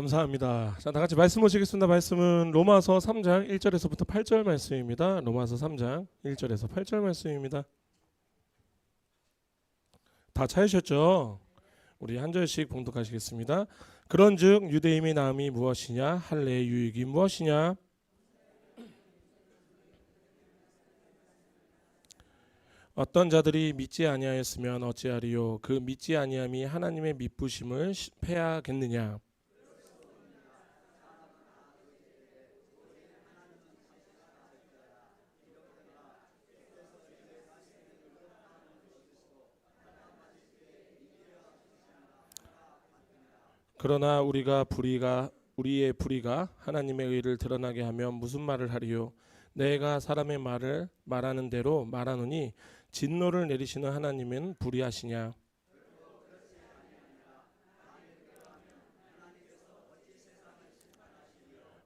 감사합니다. 자, 다 같이 말씀 보시겠습니다. 말씀은 로마서 3장 1절에서부터 8절 말씀입니다. 로마서 3장 1절에서 8절 말씀입니다. 다 찾으셨죠? 우리 한 절씩 봉독하시겠습니다. 그런즉 유대인의 나음이 무엇이냐? 할례의 유익이 무엇이냐? 어떤 자들이 믿지 아니하였으면 어찌하리요? 그 믿지 아니함이 하나님의 미쁘심을 패하겠느냐? 그러나 우리의 불의가 하나님의 의를 드러나게 하면 무슨 말을 하리요? 내가 사람의 말을 말하는 대로 말하노니 진노를 내리시는 하나님은 불의하시냐?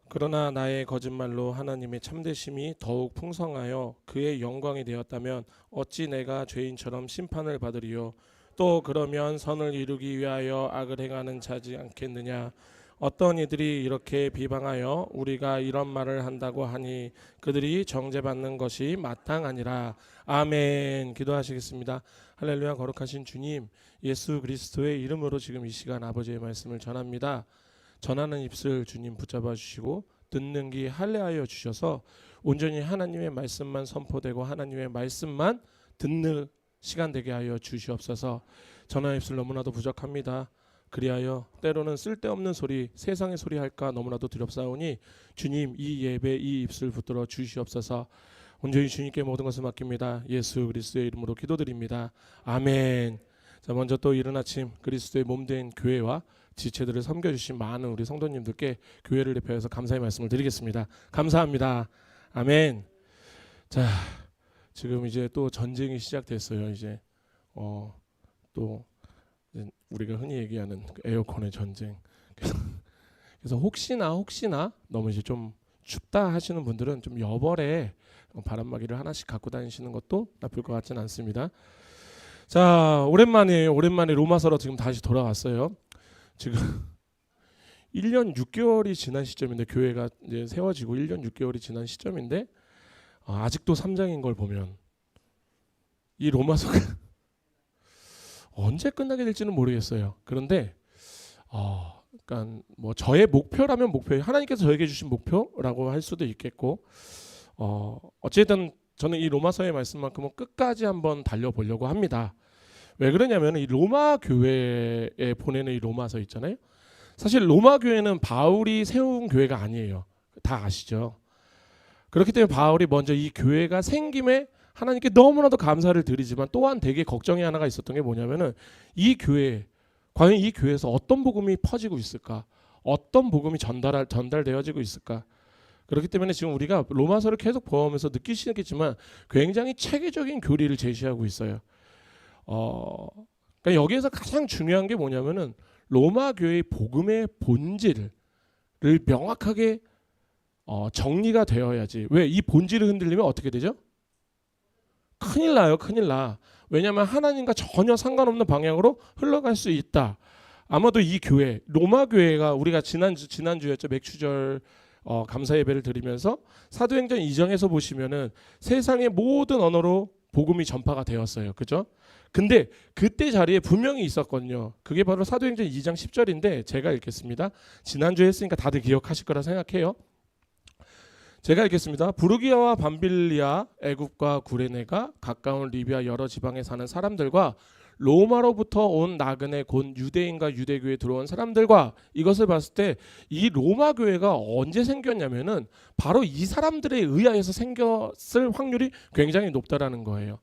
그러나 나의 거짓말로 하나님의 참되심이 더욱 풍성하여 그의 영광이 되었다면 어찌 내가 죄인처럼 심판을 받으리요? 또 그러면 선을 이루기 위하여 악을 행하는 자지 않겠느냐? 어떤 이들이 이렇게 비방하여 우리가 이런 말을 한다고 하니 그들이 정죄받는 것이 마땅하니라. 아멘. 기도하시겠습니다. 할렐루야. 거룩하신 주님, 예수 그리스도의 이름으로 지금 이 시간 아버지의 말씀을 전합니다. 전하는 입술 주님 붙잡아 주시고 듣는 귀 할례하여 주셔서 온전히 하나님의 말씀만 선포되고 하나님의 말씀만 듣는 시간 되게 하여 주시옵소서. 전하는 입술 너무나도 부족합니다. 그리하여 때로는 쓸데없는 소리, 세상의 소리 할까 너무나도 두렵사오니 주님 이 예배 이 입술 붙들어 주시옵소서. 온전히 주님께 모든 것을 맡깁니다. 예수 그리스도의 이름으로 기도드립니다. 아멘. 자, 먼저 또 이른 아침 그리스도의 몸된 교회와 지체들을 섬겨주신 많은 우리 성도님들께 교회를 대표해서 감사의 말씀을 드리겠습니다. 감사합니다. 아멘. 자, 지금 이제 또 전쟁이 시작됐어요. 이제 또 우리가 흔히 얘기하는 에어컨의 전쟁. 그래서 혹시나 너무 이제 좀 춥다 하시는 분들은 좀 여벌에 바람막이를 하나씩 갖고 다니시는 것도 나쁠 것 같지는 않습니다. 자, 오랜만에 로마서로 지금 다시 돌아왔어요. 지금 1년 6개월이 지난 시점인데 교회가 이제 세워지고 1년 6개월이 지난 시점인데 아직도 3장인 걸 보면 이 로마서가 언제 끝나게 될지는 모르겠어요. 그런데 그러니까 뭐 저의 목표라면 목표예요. 하나님께서 저에게 주신 목표라고 할 수도 있겠고 어쨌든 저는 이 로마서의 말씀만큼은 끝까지 한번 달려보려고 합니다. 왜 그러냐면 이 로마 교회에 보내는 이 로마서 있잖아요. 사실 로마 교회는 바울이 세운 교회가 아니에요. 다 아시죠? 그렇기 때문에 바울이 먼저 이 교회가 생김에 하나님께 너무나도 감사를 드리지만 또한 되게 걱정이 하나가 있었던 게 뭐냐면은 이 교회, 과연 이 교회에서 어떤 복음이 퍼지고 있을까? 어떤 복음이 전달되어지고 있을까? 그렇기 때문에 지금 우리가 로마서를 계속 보면서 느끼시겠지만 굉장히 체계적인 교리를 제시하고 있어요. 그러니까 여기에서 가장 중요한 게 뭐냐면은 로마 교회의 복음의 본질을 명확하게 정리가 되어야지. 왜? 이 본질이 흔들리면 어떻게 되죠? 큰일 나요. 큰일 나. 왜냐하면 하나님과 전혀 상관없는 방향으로 흘러갈 수 있다. 아마도 이 교회, 로마 교회가 우리가 지난주였죠. 맥추절 감사 예배를 드리면서 사도행전 2장에서 보시면은 세상의 모든 언어로 복음이 전파가 되었어요. 그죠? 근데 그때 자리에 분명히 있었거든요. 그게 바로 사도행전 2장 10절인데 제가 읽겠습니다. 지난주에 했으니까 다들 기억하실 거라 생각해요. 제가 읽겠습니다. 부르기아와 밤빌리아, 애굽과 구레네가 가까운 리비아 여러 지방에 사는 사람들과 로마로부터 온 나그네 곧 유대인과 유대교에 들어온 사람들과 이것을 봤을 때 이 로마 교회가 언제 생겼냐면은 바로 이 사람들에 의하여서 생겼을 확률이 굉장히 높다라는 거예요.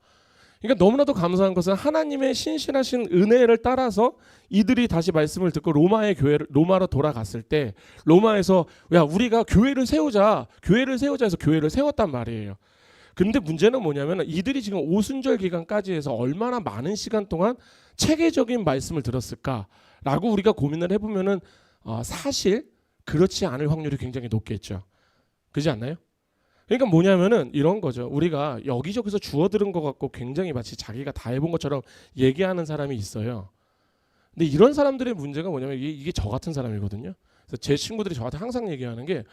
그러니까 너무나도 감사한 것은 하나님의 신실하신 은혜를 따라서 이들이 다시 말씀을 듣고 로마로 돌아갔을 때 로마에서 야 우리가 교회를 세우자 해서 교회를 세웠단 말이에요. 근데 문제는 뭐냐면 이들이 지금 오순절 기간까지 해서 얼마나 많은 시간 동안 체계적인 말씀을 들었을까라고 우리가 고민을 해보면은 사실 그렇지 않을 확률이 굉장히 높겠죠. 그렇지 않나요? 그러니까 뭐냐면은 이런 거죠. 우리가 여기저기서 주워 들은 것 같고 굉장히 마치 자기가 다 해본 것처럼 얘기하는 사람이 있어요. 근데 이런 사람들의 문제가 뭐냐면 이게 저 같은 사람이거든요. 그래서 제 친구들이 저한테 항상 얘기하는 게,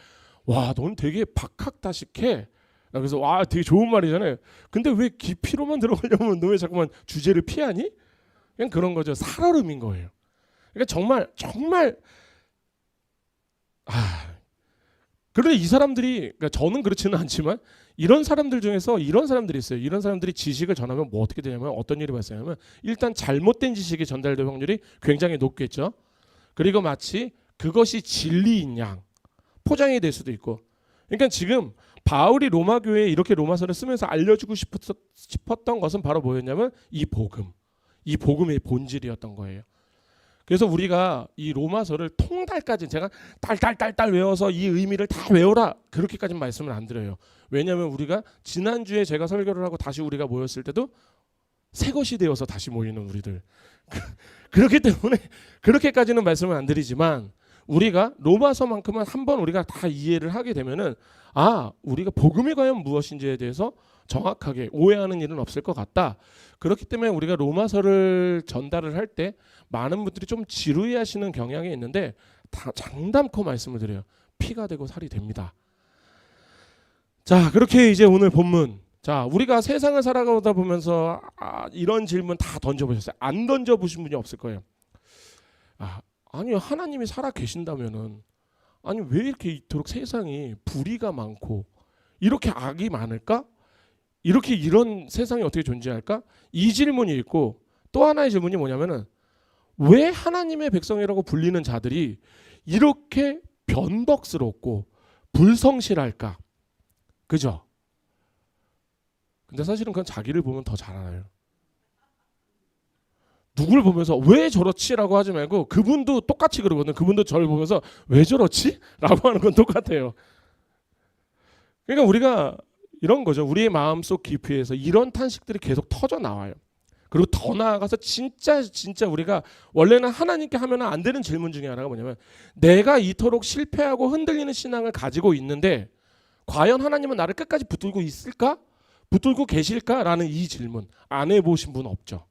와, 넌 되게 박학다식해. 그래서 와, 되게 좋은 말이잖아요. 근데 왜 깊이로만 들어가려면 너 왜 자꾸만 주제를 피하니? 그냥 그런 거죠. 살얼음인 거예요. 그러니까 정말 그런데 이 사람들이, 그러니까 저는 그렇지는 않지만 이런 사람들 중에서 이런 사람들이 있어요. 이런 사람들이 지식을 전하면 뭐 어떻게 되냐면 어떤 일이 발생하면 일단 잘못된 지식이 전달될 확률이 굉장히 높겠죠. 그리고 마치 그것이 진리인 양 포장이 될 수도 있고. 그러니까 지금 바울이 로마 교회에 이렇게 로마서를 쓰면서 알려주고 싶었던 것은 바로 뭐였냐면 이 복음의 본질이었던 거예요. 그래서 우리가 이 로마서를 통달까지 제가 딸딸딸딸 외워서 이 의미를 다 외워라 그렇게까지는 말씀을 안 드려요. 왜냐하면 우리가 지난주에 제가 설교를 하고 다시 우리가 모였을 때도 새 것이 되어서 다시 모이는 우리들 그렇기 때문에 그렇게까지는 말씀을 안 드리지만 우리가 로마서만큼은 한번 우리가 다 이해를 하게 되면은 우리가 복음이 과연 무엇인지에 대해서 정확하게 오해하는 일은 없을 것 같다. 그렇기 때문에 우리가 로마서를 전달을 할 때 많은 분들이 좀 지루해하시는 경향이 있는데 다 장담코 말씀을 드려요. 피가 되고 살이 됩니다. 자, 그렇게 이제 오늘 본문. 자, 우리가 세상을 살아가다 보면서 이런 질문 다 던져보셨어요? 안 던져보신 분이 없을 거예요. 아니 하나님이 살아 계신다면은 아니 왜 이렇게 이토록 세상이 불의가 많고 이렇게 악이 많을까? 이런 세상이 어떻게 존재할까? 이 질문이 있고 또 하나의 질문이 뭐냐면은 왜 하나님의 백성이라고 불리는 자들이 이렇게 변덕스럽고 불성실할까? 그죠? 근데 사실은 그건 자기를 보면 더 잘 알아요. 누굴 보면서 왜 저렇지라고 하지 말고 그분도 똑같이 그러거든요. 그분도 저를 보면서 왜 저렇지? 라고 하는 건 똑같아요. 그러니까 우리가 이런 거죠. 우리의 마음속 깊이에서 이런 탄식들이 계속 터져 나와요. 그리고 더 나아가서 진짜 우리가 원래는 하나님께 하면 안 되는 질문 중에 하나가 뭐냐면 내가 이토록 실패하고 흔들리는 신앙을 가지고 있는데 과연 하나님은 나를 끝까지 붙들고 있을까? 붙들고 계실까? 라는 이 질문 안 해보신 분 없죠.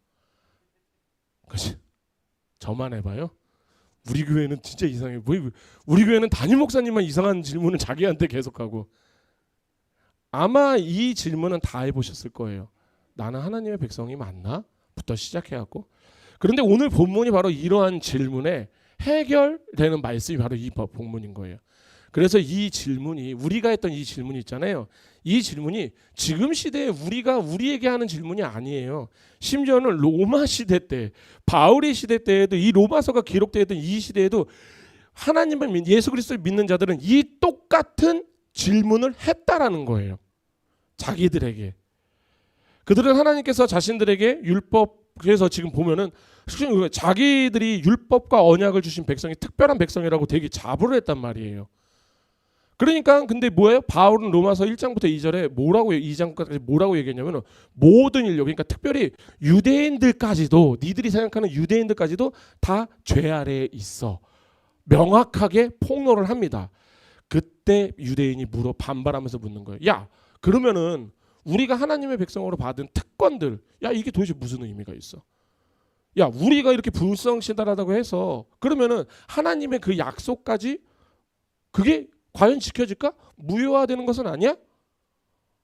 그치? 저만 해봐요? 우리 교회는 진짜 이상해. 우리 교회는 담임 목사님만 이상한 질문을 자기한테 계속하고. 아마 이 질문은 다 해보셨을 거예요. 나는 하나님의 백성이 맞나? 부터 시작해갖고. 그런데 오늘 본문이 바로 이러한 질문에 해결되는 말씀이 바로 이 본문인 거예요. 그래서 이 질문이 우리가 했던 이 질문이 있잖아요. 이 질문이 지금 시대에 우리에게 하는 질문이 아니에요. 심지어는 로마 시대 때, 바울의 시대 때에도 이 로마서가 기록되었던 이 시대에도 하나님을 예수 그리스도를 믿는 자들은 이 똑같은 질문을 했다라는 거예요. 자기들에게. 그들은 하나님께서 자신들에게 율법에서 지금 보면은 자기들이 율법과 언약을 주신 백성이 특별한 백성이라고 되게 자부를 했단 말이에요. 그러니까 근데 뭐예요? 바울은 로마서 1장부터 2절에 2장까지 뭐라고 얘기했냐면 모든 인류, 그러니까 특별히 유대인들까지도 니들이 생각하는 유대인들까지도 다 죄 아래에 있어. 명확하게 폭로를 합니다. 그때 유대인이 반발하면서 묻는 거예요. 야, 그러면은 우리가 하나님의 백성으로 받은 특권들, 야 이게 도대체 무슨 의미가 있어? 야, 우리가 이렇게 불성실하다고 해서 그러면은 하나님의 그 약속까지 그게 과연 지켜질까? 무효화되는 것은 아니야?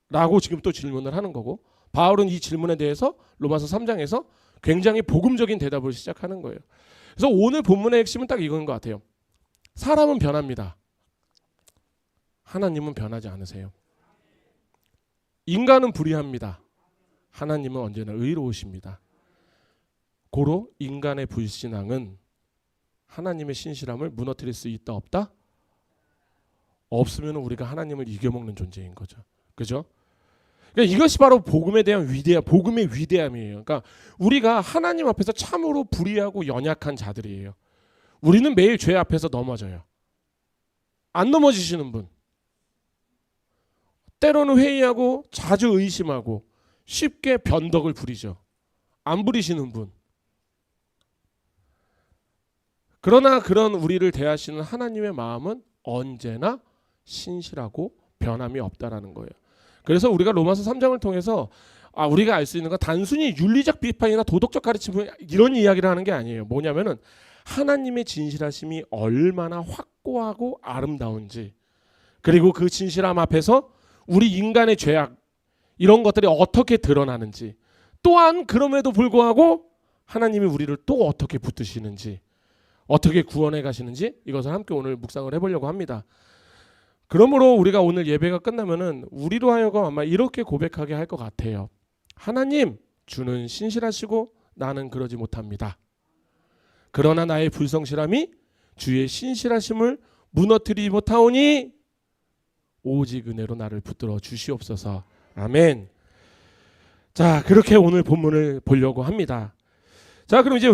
라고 지금 또 질문을 하는 거고 바울은 이 질문에 대해서 로마서 3장에서 굉장히 복음적인 대답을 시작하는 거예요. 그래서 오늘 본문의 핵심은 딱 이건 것 같아요. 사람은 변합니다. 하나님은 변하지 않으세요. 인간은 불의합니다. 하나님은 언제나 의로우십니다. 고로 인간의 불신앙은 하나님의 신실함을 무너뜨릴 수 있다 없다? 없으면 우리가 하나님을 이겨먹는 존재인 거죠. 그죠? 그러니까 이것이 바로 복음에 대한 복음의 위대함이에요. 그러니까 우리가 하나님 앞에서 참으로 불의하고 연약한 자들이에요. 우리는 매일 죄 앞에서 넘어져요. 안 넘어지시는 분. 때로는 회의하고 자주 의심하고 쉽게 변덕을 부리죠. 안 부리시는 분. 그러나 그런 우리를 대하시는 하나님의 마음은 언제나 신실하고 변함이 없다라는 거예요. 그래서 우리가 로마서 3장을 통해서 우리가 알 수 있는 건 단순히 윤리적 비판이나 도덕적 가르침 이런 이야기를 하는 게 아니에요. 뭐냐면은 하나님의 진실하심이 얼마나 확고하고 아름다운지, 그리고 그 진실함 앞에서 우리 인간의 죄악 이런 것들이 어떻게 드러나는지, 또한 그럼에도 불구하고 하나님이 우리를 또 어떻게 붙드시는지, 어떻게 구원해 가시는지, 이것을 함께 오늘 묵상을 해보려고 합니다. 그러므로 우리가 오늘 예배가 끝나면은 우리로 하여금 아마 이렇게 고백하게 할 것 같아요. 하나님, 주는 신실하시고 나는 그러지 못합니다. 그러나 나의 불성실함이 주의 신실하심을 무너뜨리지 못하오니 오직 은혜로 나를 붙들어 주시옵소서. 아멘. 자, 그렇게 오늘 본문을 보려고 합니다. 자, 그럼 이제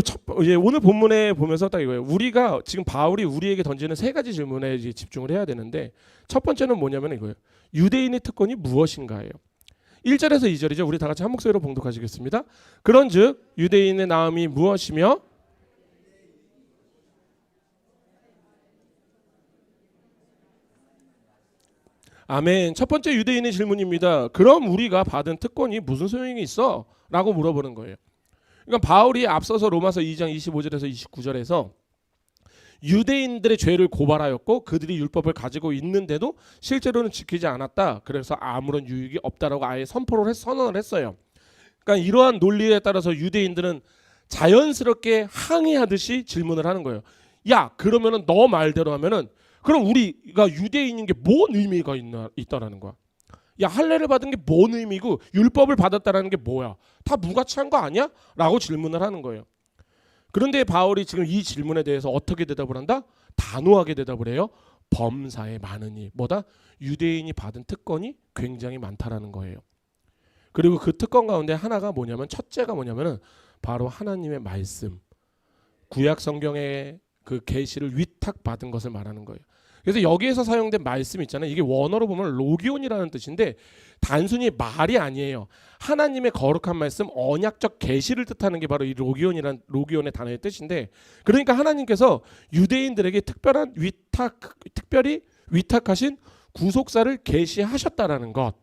오늘 본문에 보면서 딱 이거예요. 우리가 지금 바울이 우리에게 던지는 세 가지 질문에 이제 집중을 해야 되는데, 첫 번째는 뭐냐면 이거예요. 유대인의 특권이 무엇인가예요. 1절에서 2절이죠. 우리 다 같이 한 목소리로 봉독하시겠습니다. 그런즉 유대인의 나음이 무엇이며 아멘. 첫 번째 유대인의 질문입니다. 그럼 우리가 받은 특권이 무슨 소용이 있어? 라고 물어보는 거예요. 그러니까 바울이 앞서서 로마서 2장 25절에서 29절에서 유대인들의 죄를 고발하였고 그들이 율법을 가지고 있는데도 실제로는 지키지 않았다. 그래서 아무런 유익이 없다라고 아예 선언을 했어요. 그러니까 이러한 논리에 따라서 유대인들은 자연스럽게 항의하듯이 질문을 하는 거예요. 야, 그러면은 너 말대로 하면은 그럼 우리가 유대인인 게 뭔 의미가 있다라는 거야. 야, 할례를 받은 게 뭔 의미고 율법을 받았다라는 게 뭐야? 다 무가치한 거 아니야? 라고 질문을 하는 거예요. 그런데 바울이 지금 이 질문에 대해서 어떻게 대답을 한다? 단호하게 대답을 해요. 범사에 많으니. 뭐다? 유대인이 받은 특권이 굉장히 많다라는 거예요. 그리고 그 특권 가운데 하나가 뭐냐면, 첫째가 뭐냐면은 바로 하나님의 말씀, 구약 성경의 그 계시를 위탁받은 것을 말하는 거예요. 그래서 여기에서 사용된 말씀 있잖아요. 이게 원어로 보면 로기온이라는 뜻인데 단순히 말이 아니에요. 하나님의 거룩한 말씀, 언약적 계시를 뜻하는 게 바로 이 로기온의 단어의 뜻인데, 그러니까 하나님께서 유대인들에게 특별히 위탁하신 구속사를 계시하셨다라는 것.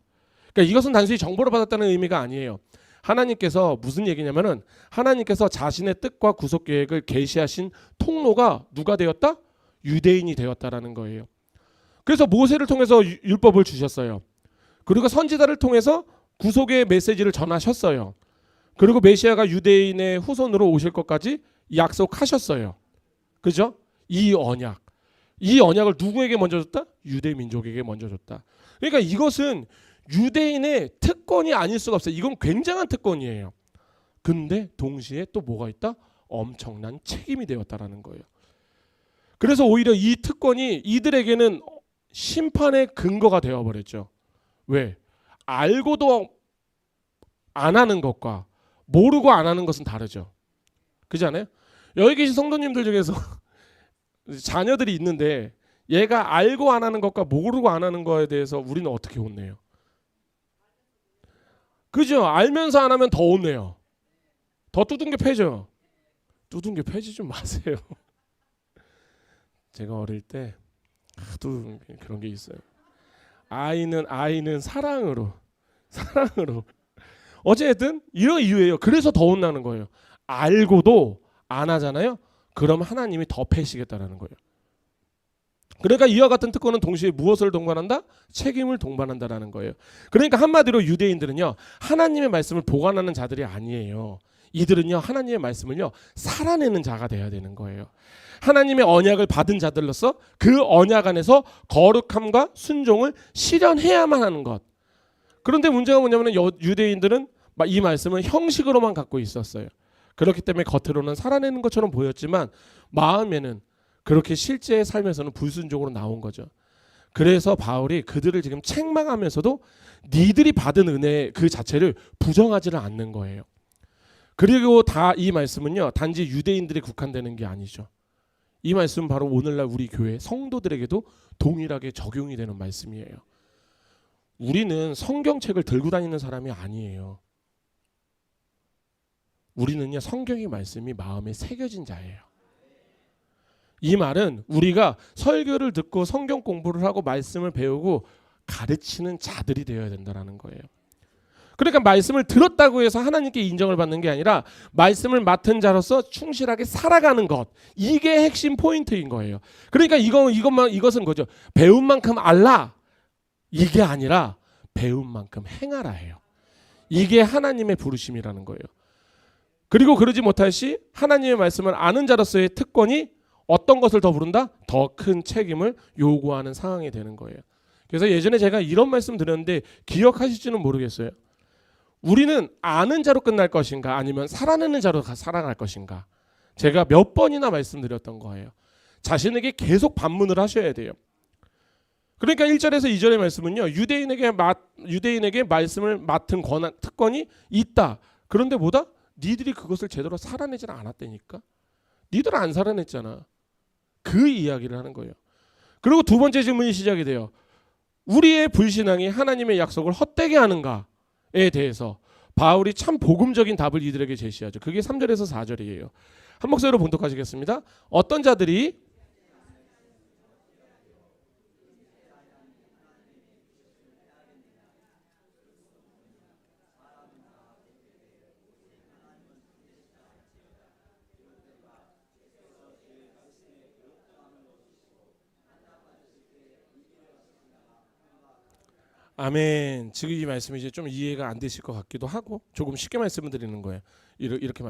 그러니까 이것은 단순히 정보를 받았다는 의미가 아니에요. 하나님께서 무슨 얘기냐면은 하나님께서 자신의 뜻과 구속 계획을 계시하신 통로가 누가 되었다? 유대인이 되었다라는 거예요. 그래서 모세를 통해서 율법을 주셨어요. 그리고 선지자를 통해서 구속의 메시지를 전하셨어요. 그리고 메시아가 유대인의 후손으로 오실 것까지 약속하셨어요. 그죠? 이 언약을 누구에게 먼저 줬다? 유대 민족에게 먼저 줬다. 그러니까 이것은 유대인의 특권이 아닐 수가 없어요. 이건 굉장한 특권이에요. 근데 동시에 또 뭐가 있다? 엄청난 책임이 되었다라는 거예요. 그래서 오히려 이 특권이 이들에게는 심판의 근거가 되어버렸죠. 왜? 알고도 안 하는 것과 모르고 안 하는 것은 다르죠. 그렇지 않아요? 여기 계신 성도님들 중에서 자녀들이 있는데 얘가 알고 안 하는 것과 모르고 안 하는 거에 대해서 우리는 어떻게 혼내요? 그죠? 알면서 안 하면 더 혼내요. 더 두둥겨 패죠. 두둥겨 패지 좀 마세요. 제가 어릴 때 하도 그런 게 있어요. 아이는 사랑으로 어쨌든 이런 이유예요. 그래서 더 혼나는 거예요. 알고도 안 하잖아요. 그럼 하나님이 더 패시겠다라는 거예요. 그러니까 이와 같은 특권은 동시에 무엇을 동반한다? 책임을 동반한다라는 거예요. 그러니까 한마디로 유대인들은요, 하나님의 말씀을 보관하는 자들이 아니에요. 이들은요, 하나님의 말씀을요 살아내는 자가 돼야 되는 거예요. 하나님의 언약을 받은 자들로서 그 언약 안에서 거룩함과 순종을 실현해야만 하는 것. 그런데 문제가 뭐냐면 유대인들은 이 말씀을 형식으로만 갖고 있었어요. 그렇기 때문에 겉으로는 살아내는 것처럼 보였지만 마음에는 그렇게 실제의 삶에서는 불순종으로 나온 거죠. 그래서 바울이 그들을 지금 책망하면서도 니들이 받은 은혜 그 자체를 부정하지를 않는 거예요. 그리고 다 이 말씀은요 단지 유대인들에 국한되는 게 아니죠. 이 말씀은 바로 오늘날 우리 교회 성도들에게도 동일하게 적용이 되는 말씀이에요. 우리는 성경책을 들고 다니는 사람이 아니에요. 우리는요 성경의 말씀이 마음에 새겨진 자예요. 이 말은 우리가 설교를 듣고 성경 공부를 하고 말씀을 배우고 가르치는 자들이 되어야 된다는 거예요. 그러니까 말씀을 들었다고 해서 하나님께 인정을 받는 게 아니라 말씀을 맡은 자로서 충실하게 살아가는 것, 이게 핵심 포인트인 거예요. 그러니까 이것은 거죠. 배운 만큼 알라, 이게 아니라 배운 만큼 행하라예요. 이게 하나님의 부르심이라는 거예요. 그리고 그러지 못할 시 하나님의 말씀을 아는 자로서의 특권이 어떤 것을 더 부른다? 더 큰 책임을 요구하는 상황이 되는 거예요. 그래서 예전에 제가 이런 말씀 드렸는데 기억하실지는 모르겠어요. 우리는 아는 자로 끝날 것인가 아니면 살아내는 자로 살아갈 것인가. 제가 몇 번이나 말씀드렸던 거예요. 자신에게 계속 반문을 하셔야 돼요. 그러니까 1절에서 2절의 말씀은요. 유대인에게 말씀을 맡은 특권이 있다. 그런데 뭐다? 니들이 그것을 제대로 살아내지는 않았다니까. 니들은 안 살아냈잖아. 그 이야기를 하는 거예요. 그리고 두 번째 질문이 시작이 돼요. 우리의 불신앙이 하나님의 약속을 헛되게 하는가에 대해서 바울이 참 복음적인 답을 이들에게 제시하죠. 그게 3절에서 4절이에요. 한 목소리로 봉독하시겠습니다. 어떤 자들이 아멘. 지금 이 말씀이 이제 좀 이해가 안 되실 것 같기도 하고 조금 쉽게 말씀을 드리는 거예요. 이렇게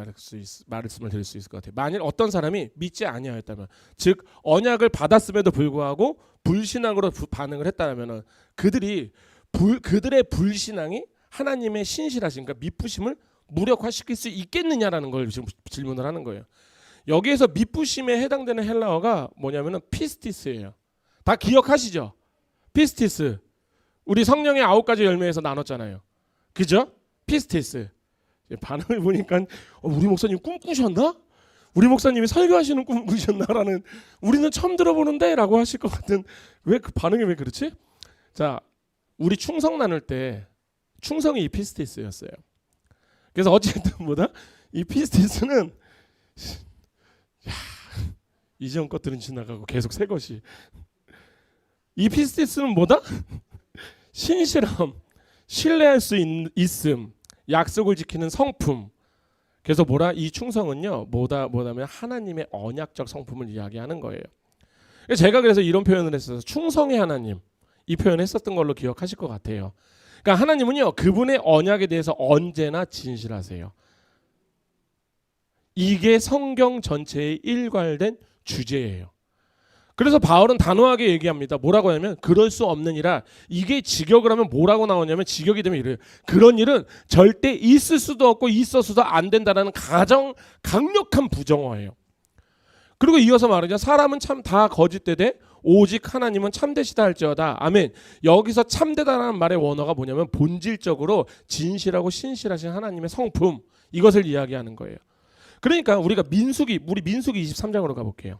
말씀을 드릴 수 있을 것 같아요. 만일 어떤 사람이 믿지 아니하였다면, 즉 언약을 받았음에도 불구하고 불신앙으로 반응을 했다면은 그들의 불신앙이 하나님의 신실하신, 그러니까 믿부심을 무력화시킬 수 있겠느냐라는 걸 지금 질문을 하는 거예요. 여기에서 믿부심에 해당되는 헬라어가 뭐냐면은 피스티스예요. 다 기억하시죠? 피스티스. 우리 성령의 9가지 열매에서 나눴잖아요. 그죠? 피스티스. 반응을 보니까 우리 목사님 꿈꾸셨나? 우리 목사님이 설교하시는 꿈 꾸셨나라는, 우리는 처음 들어보는데 라고 하실 것 같은, 왜 그 반응이 왜 그렇지? 자, 우리 충성 나눌 때 충성이 이 피스티스였어요. 그래서 어쨌든 뭐다? 이 피스티스는 이전 것들은 지나가고 계속 새 것이, 이 피스티스는 뭐다? 신실함, 신뢰할 수 있음, 약속을 지키는 성품. 그래서 이 충성은요, 뭐냐면 하나님의 언약적 성품을 이야기하는 거예요. 제가 그래서 이런 표현을 했어서 충성의 하나님, 이 표현을 했었던 걸로 기억하실 것 같아요. 그러니까 하나님은요, 그분의 언약에 대해서 언제나 진실하세요. 이게 성경 전체의 일괄된 주제예요. 그래서 바울은 단호하게 얘기합니다. 뭐라고 하냐면 그럴 수 없느니라. 이게 직역을 하면 뭐라고 나오냐면, 직역이 되면 이래요. 그런 일은 절대 있을 수도 없고 있어서도 안 된다라는 가장 강력한 부정어예요. 그리고 이어서 말하죠. 사람은 참 다 거짓되되 오직 하나님은 참되시다 할지어다. 아멘. 여기서 참되다라는 말의 원어가 뭐냐면 본질적으로 진실하고 신실하신 하나님의 성품, 이것을 이야기하는 거예요. 그러니까 우리 민수기 23장으로 가볼게요.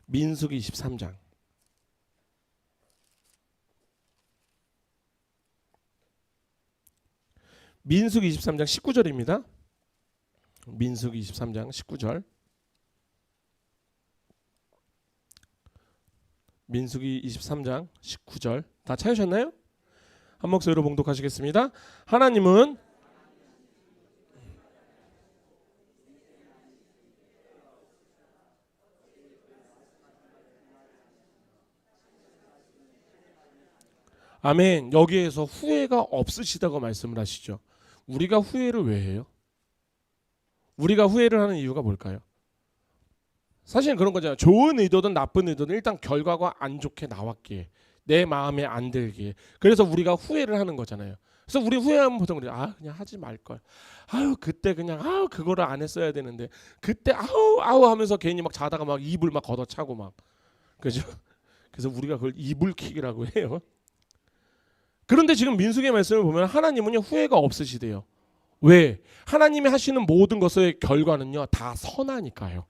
민수기 23장. 민수기 23장 19절입니다. 민수기 23장 19절. 민수기 23장 19절. 다 찾으셨나요? 한 목소리로 봉독하시겠습니다. 하나님은 아멘. 여기에서 후회가 없으시다고 말씀을 하시죠. 우리가 후회를 왜 해요? 우리가 후회를 하는 이유가 뭘까요? 사실 그런 거잖아요. 좋은 의도든 나쁜 의도든 일단 결과가 안 좋게 나왔기에, 내 마음에 안 들기에, 그래서 우리가 후회를 하는 거잖아요. 그래서 우리 후회하면 보통 그래요. 그냥 하지 말걸. 그때 그냥 그거를 안 했어야 되는데, 그때 아우 하면서 괜히 막 자다가 막 이불 막 걷어차고 막, 그죠? 그래서 우리가 그걸 이불킥이라고 해요. 그런데 지금 민수기의 말씀을 보면 하나님은요, 후회가 없으시대요. 왜? 하나님이 하시는 모든 것의 결과는요, 다 선하니까요.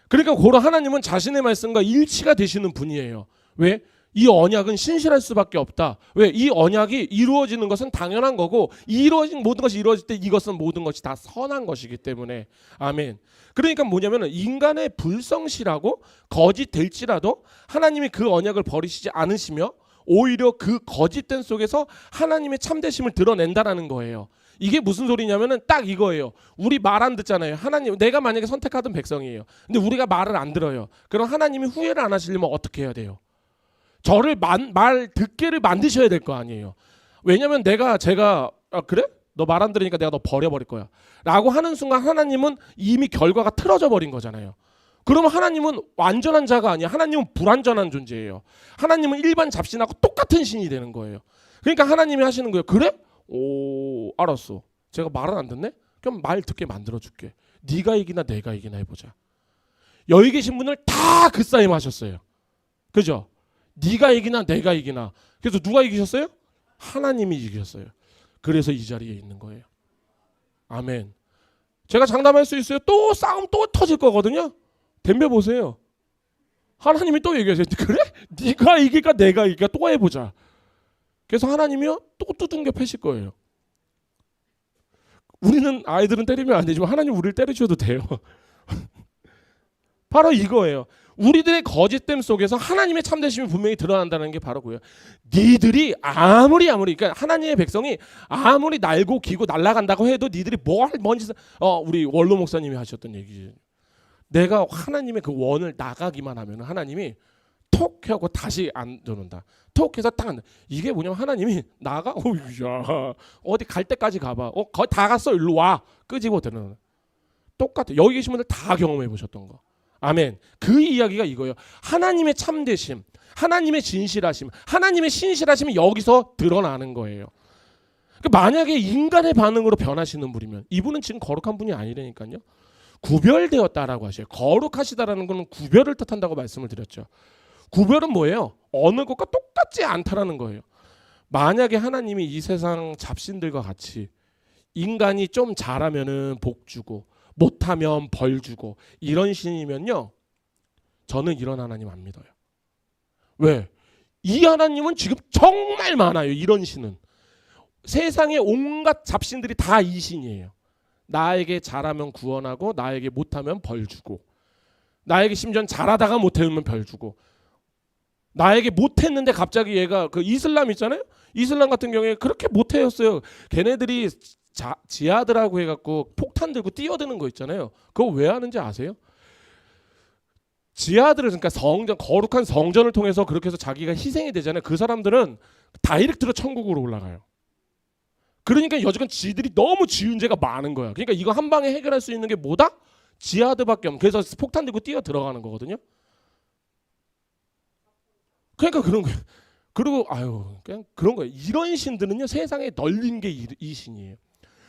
그러니까 고로 하나님은 자신의 말씀과 일치가 되시는 분이에요. 왜? 이 언약은 신실할 수밖에 없다. 왜? 이 언약이 이루어지는 것은 당연한 거고, 이루어진 모든 것이 이루어질 때 이것은 모든 것이 다 선한 것이기 때문에. 아멘. 그러니까 뭐냐면 인간의 불성실하고 거짓될지라도 하나님이 그 언약을 버리시지 않으시며 오히려 그 거짓된 속에서 하나님의 참되심을 드러낸다라는 거예요. 이게 무슨 소리냐면은 딱 이거예요. 우리 말 안 듣잖아요. 하나님, 내가 만약에 선택하던 백성이에요. 근데 우리가 말을 안 들어요. 그럼 하나님이 후회를 안 하시려면 어떻게 해야 돼요? 저를 말 듣게를 만드셔야 될 거 아니에요. 왜냐면 제가 그래? 너 말 안 들으니까 내가 너 버려버릴 거야 라고 하는 순간 하나님은 이미 결과가 틀어져 버린 거잖아요. 그러면 하나님은 완전한 자가 아니야. 하나님은 불완전한 존재예요. 하나님은 일반 잡신하고 똑같은 신이 되는 거예요. 그러니까 하나님이 하시는 거예요. 그래? 오, 알았어. 제가 말은 안 듣네? 그럼 말 듣게 만들어줄게. 네가 이기나 내가 이기나 해보자. 여기 계신 분을 다 그 싸움 하셨어요. 그죠? 네가 이기나 내가 이기나. 그래서 누가 이기셨어요? 하나님이 이기셨어요. 그래서 이 자리에 있는 거예요. 아멘. 제가 장담할 수 있어요. 또 싸움 또 터질 거거든요. 덤벼보세요. 하나님이 또 얘기하세요. 그래? 네가 이길까 내가 이길까 또 해보자. 그래서 하나님이요 또 두둥겨 패실 거예요. 우리는 아이들은 때리면 안 되지만 하나님 우리를 때려주셔도 돼요. 바로 이거예요. 우리들의 거짓됨 속에서 하나님의 참되심이 분명히 드러난다는 게 바로 그거예요. 니들이 아무리 그러니까 하나님의 백성이 아무리 날고 기고 날아간다고 해도 니들이 뭔지 우리 원로 목사님이 하셨던 얘기죠. 내가 하나님의 그 원을 나가기만 하면 하나님이 톡 하고 다시 안 들어온다. 톡 해서 딱 이게 뭐냐면 하나님이 나가 야 어디 갈 때까지 가봐. 거의 다 갔어. 일로 와. 끄집어 드는 똑같아. 여기 계신 분들 다 경험해 보셨던 거. 아멘. 그 이야기가 이거예요. 하나님의 참되심, 하나님의 진실하심, 하나님의 신실하심이 여기서 드러나는 거예요. 그러니까 만약에 인간의 반응으로 변하시는 분이면 이분은 지금 거룩한 분이 아니라니까요. 구별되었다라고 하셔요. 거룩하시다라는 것은 구별을 뜻한다고 말씀을 드렸죠. 구별은 뭐예요? 어느 것과 똑같지 않다라는 거예요. 만약에 하나님이 이 세상 잡신들과 같이 인간이 좀 잘하면은 복 주고 못하면 벌 주고 이런 신이면요, 저는 이런 하나님 안 믿어요. 왜? 이 하나님은 지금 정말 많아요. 이런 신은 세상에 온갖 잡신들이 다 이 신이에요. 나에게 잘하면 구원하고 나에게 못하면 벌 주고 나에게 심지어 잘하다가 못하면 벌 주고 나에게 못했는데 갑자기 얘가 그 이슬람 있잖아요. 이슬람 같은 경우에 그렇게 못해였어요. 걔네들이 지하드라고 해갖고 폭탄 들고 뛰어드는 거 있잖아요. 그거 왜 하는지 아세요? 지하드를 그러니까 성전 거룩한 성전을 통해서 그렇게 해서 자기가 희생이 되잖아요. 그 사람들은 다이렉트로 천국으로 올라가요. 그러니까 여지간 지들이 너무 지은 죄가 많은 거야. 그러니까 이거 한 방에 해결할 수 있는 게 뭐다? 지하드밖에 없는. 그래서 폭탄 들고 뛰어 들어가는 거거든요. 그러니까 그런 거예요. 그리고 그냥 그런 거예요. 이런 신들은요 세상에 널린 게 이 신이에요.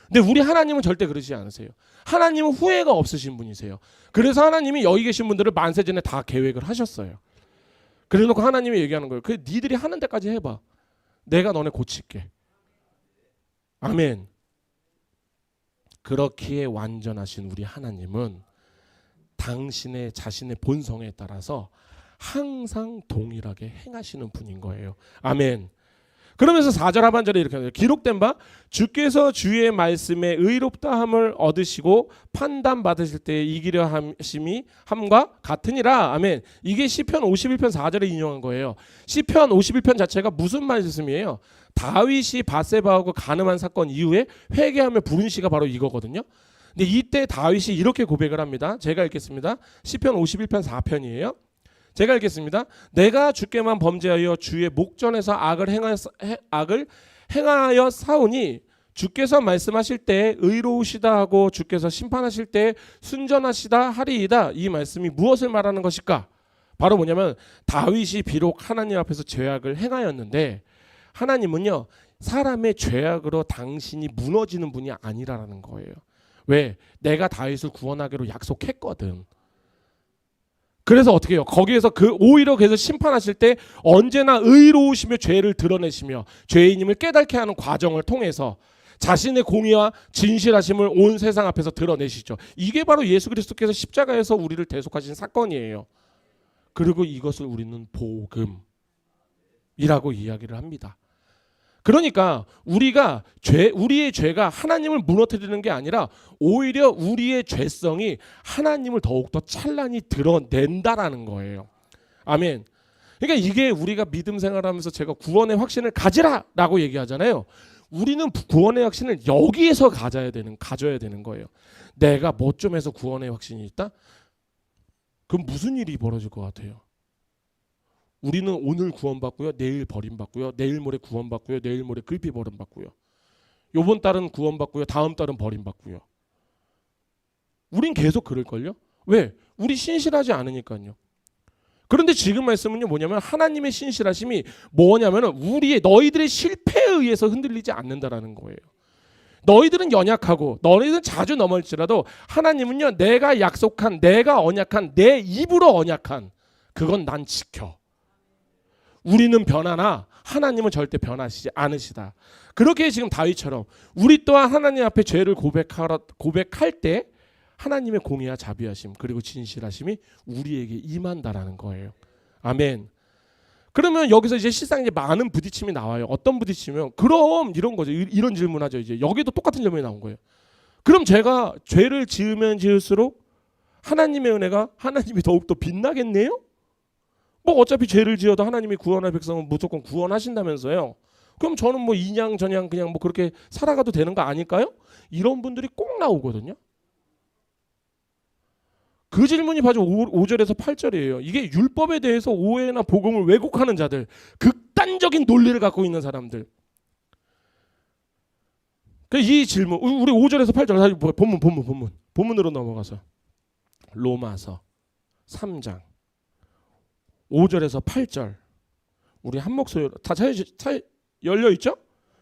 근데 우리 하나님은 절대 그러지 않으세요. 하나님은 후회가 없으신 분이세요. 그래서 하나님이 여기 계신 분들을 만세 전에 다 계획을 하셨어요. 그래놓고 하나님이 얘기하는 거예요. 그래 니들이 하는 데까지 해봐. 내가 너네 고칠게. 아멘. 그렇기에 완전하신 우리 하나님은 당신의 자신의 본성에 따라서 항상 동일하게 행하시는 분인 거예요. 아멘. 그러면서 4절 하반절에 이렇게 하네요. 기록된 바 주께서 주의 말씀에 의롭다함을 얻으시고 판단 받으실 때 이기려 하심이 함과 같으니라. 아멘. 이게 시편 51편 4절에 인용한 거예요. 시편 51편 자체가 무슨 말씀이에요? 다윗이 밧세바하고 간음한 사건 이후에 회개하며 부른 시가 바로 이거거든요. 근데 이때 다윗이 이렇게 고백을 합니다. 제가 읽겠습니다. 시편 51편 4편이에요. 제가 읽겠습니다. 내가 주께만 범죄하여 주의 목전에서 악을 행하여 사오니 주께서 말씀하실 때 의로우시다 하고 주께서 심판하실 때 순전하시다 하리이다. 이 말씀이 무엇을 말하는 것일까? 바로 뭐냐면 다윗이 비록 하나님 앞에서 죄악을 행하였는데 하나님은요 사람의 죄악으로 당신이 무너지는 분이 아니라는 거예요. 왜? 내가 다윗을 구원하기로 약속했거든. 그래서 어떻게 해요? 거기에서 오히려 그래서 심판하실 때 언제나 의로우시며 죄를 드러내시며 죄인임을 깨닫게 하는 과정을 통해서 자신의 공의와 진실하심을 온 세상 앞에서 드러내시죠. 이게 바로 예수 그리스도께서 십자가에서 우리를 대속하신 사건이에요. 그리고 이것을 우리는 복음이라고 이야기를 합니다. 그러니까 우리의 죄가 하나님을 무너뜨리는 게 아니라 오히려 우리의 죄성이 하나님을 더욱더 찬란히 드러낸다라는 거예요. 아멘. 그러니까 이게 우리가 믿음 생활하면서 제가 구원의 확신을 가지라라고 얘기하잖아요. 우리는 구원의 확신을 여기에서 가져야 되는 거예요. 내가 뭐 좀 해서 구원의 확신이 있다? 그럼 무슨 일이 벌어질 것 같아요? 우리는 오늘 구원받고요, 내일 버림받고요, 내일 모레 구원받고요, 내일 모레 급히 버림받고요. 요번 달은 구원받고요, 다음 달은 버림받고요. 우린 계속 그럴걸요? 왜? 우리 신실하지 않으니까요. 그런데 지금 말씀은요 뭐냐면 하나님의 신실하심이 뭐냐면은 너희들의 실패에 의해서 흔들리지 않는다라는 거예요. 너희들은 연약하고 너희들은 자주 넘어질지라도 하나님은요 내가 약속한 내가 언약한 내 입으로 언약한 그건 난 지켜. 우리는 변하나 하나님은 절대 변하시지 않으시다. 그렇게 지금 다윗처럼 우리 또한 하나님 앞에 죄를 고백할 때 하나님의 공의와 자비하심 그리고 진실하심이 우리에게 임한다라는 거예요. 아멘. 그러면 여기서 이제 실상 이제 많은 부딪힘이 나와요. 어떤 부딪히면 그럼 이런 거죠. 이런 질문하죠. 이제 여기도 똑같은 질문이 나온 거예요. 그럼 제가 죄를 지으면 지을수록 하나님의 은혜가 하나님이 더욱더 빛나겠네요? 뭐 어차피 죄를 지어도 하나님이 구원할 백성은 무조건 구원하신다면서요. 그럼 저는 뭐 이냥 저냥 그냥 뭐 그렇게 살아가도 되는 거 아닐까요? 이런 분들이 꼭 나오거든요. 그 질문이 바로 5절에서 8절이에요. 이게 율법에 대해서 오해나 복음을 왜곡하는 자들, 극단적인 논리를 갖고 있는 사람들. 이 질문, 우리 5절에서 8절 본문으로 넘어가서 로마서 3장 5절에서 8절 우리 한 목소리로 다 열려 있죠?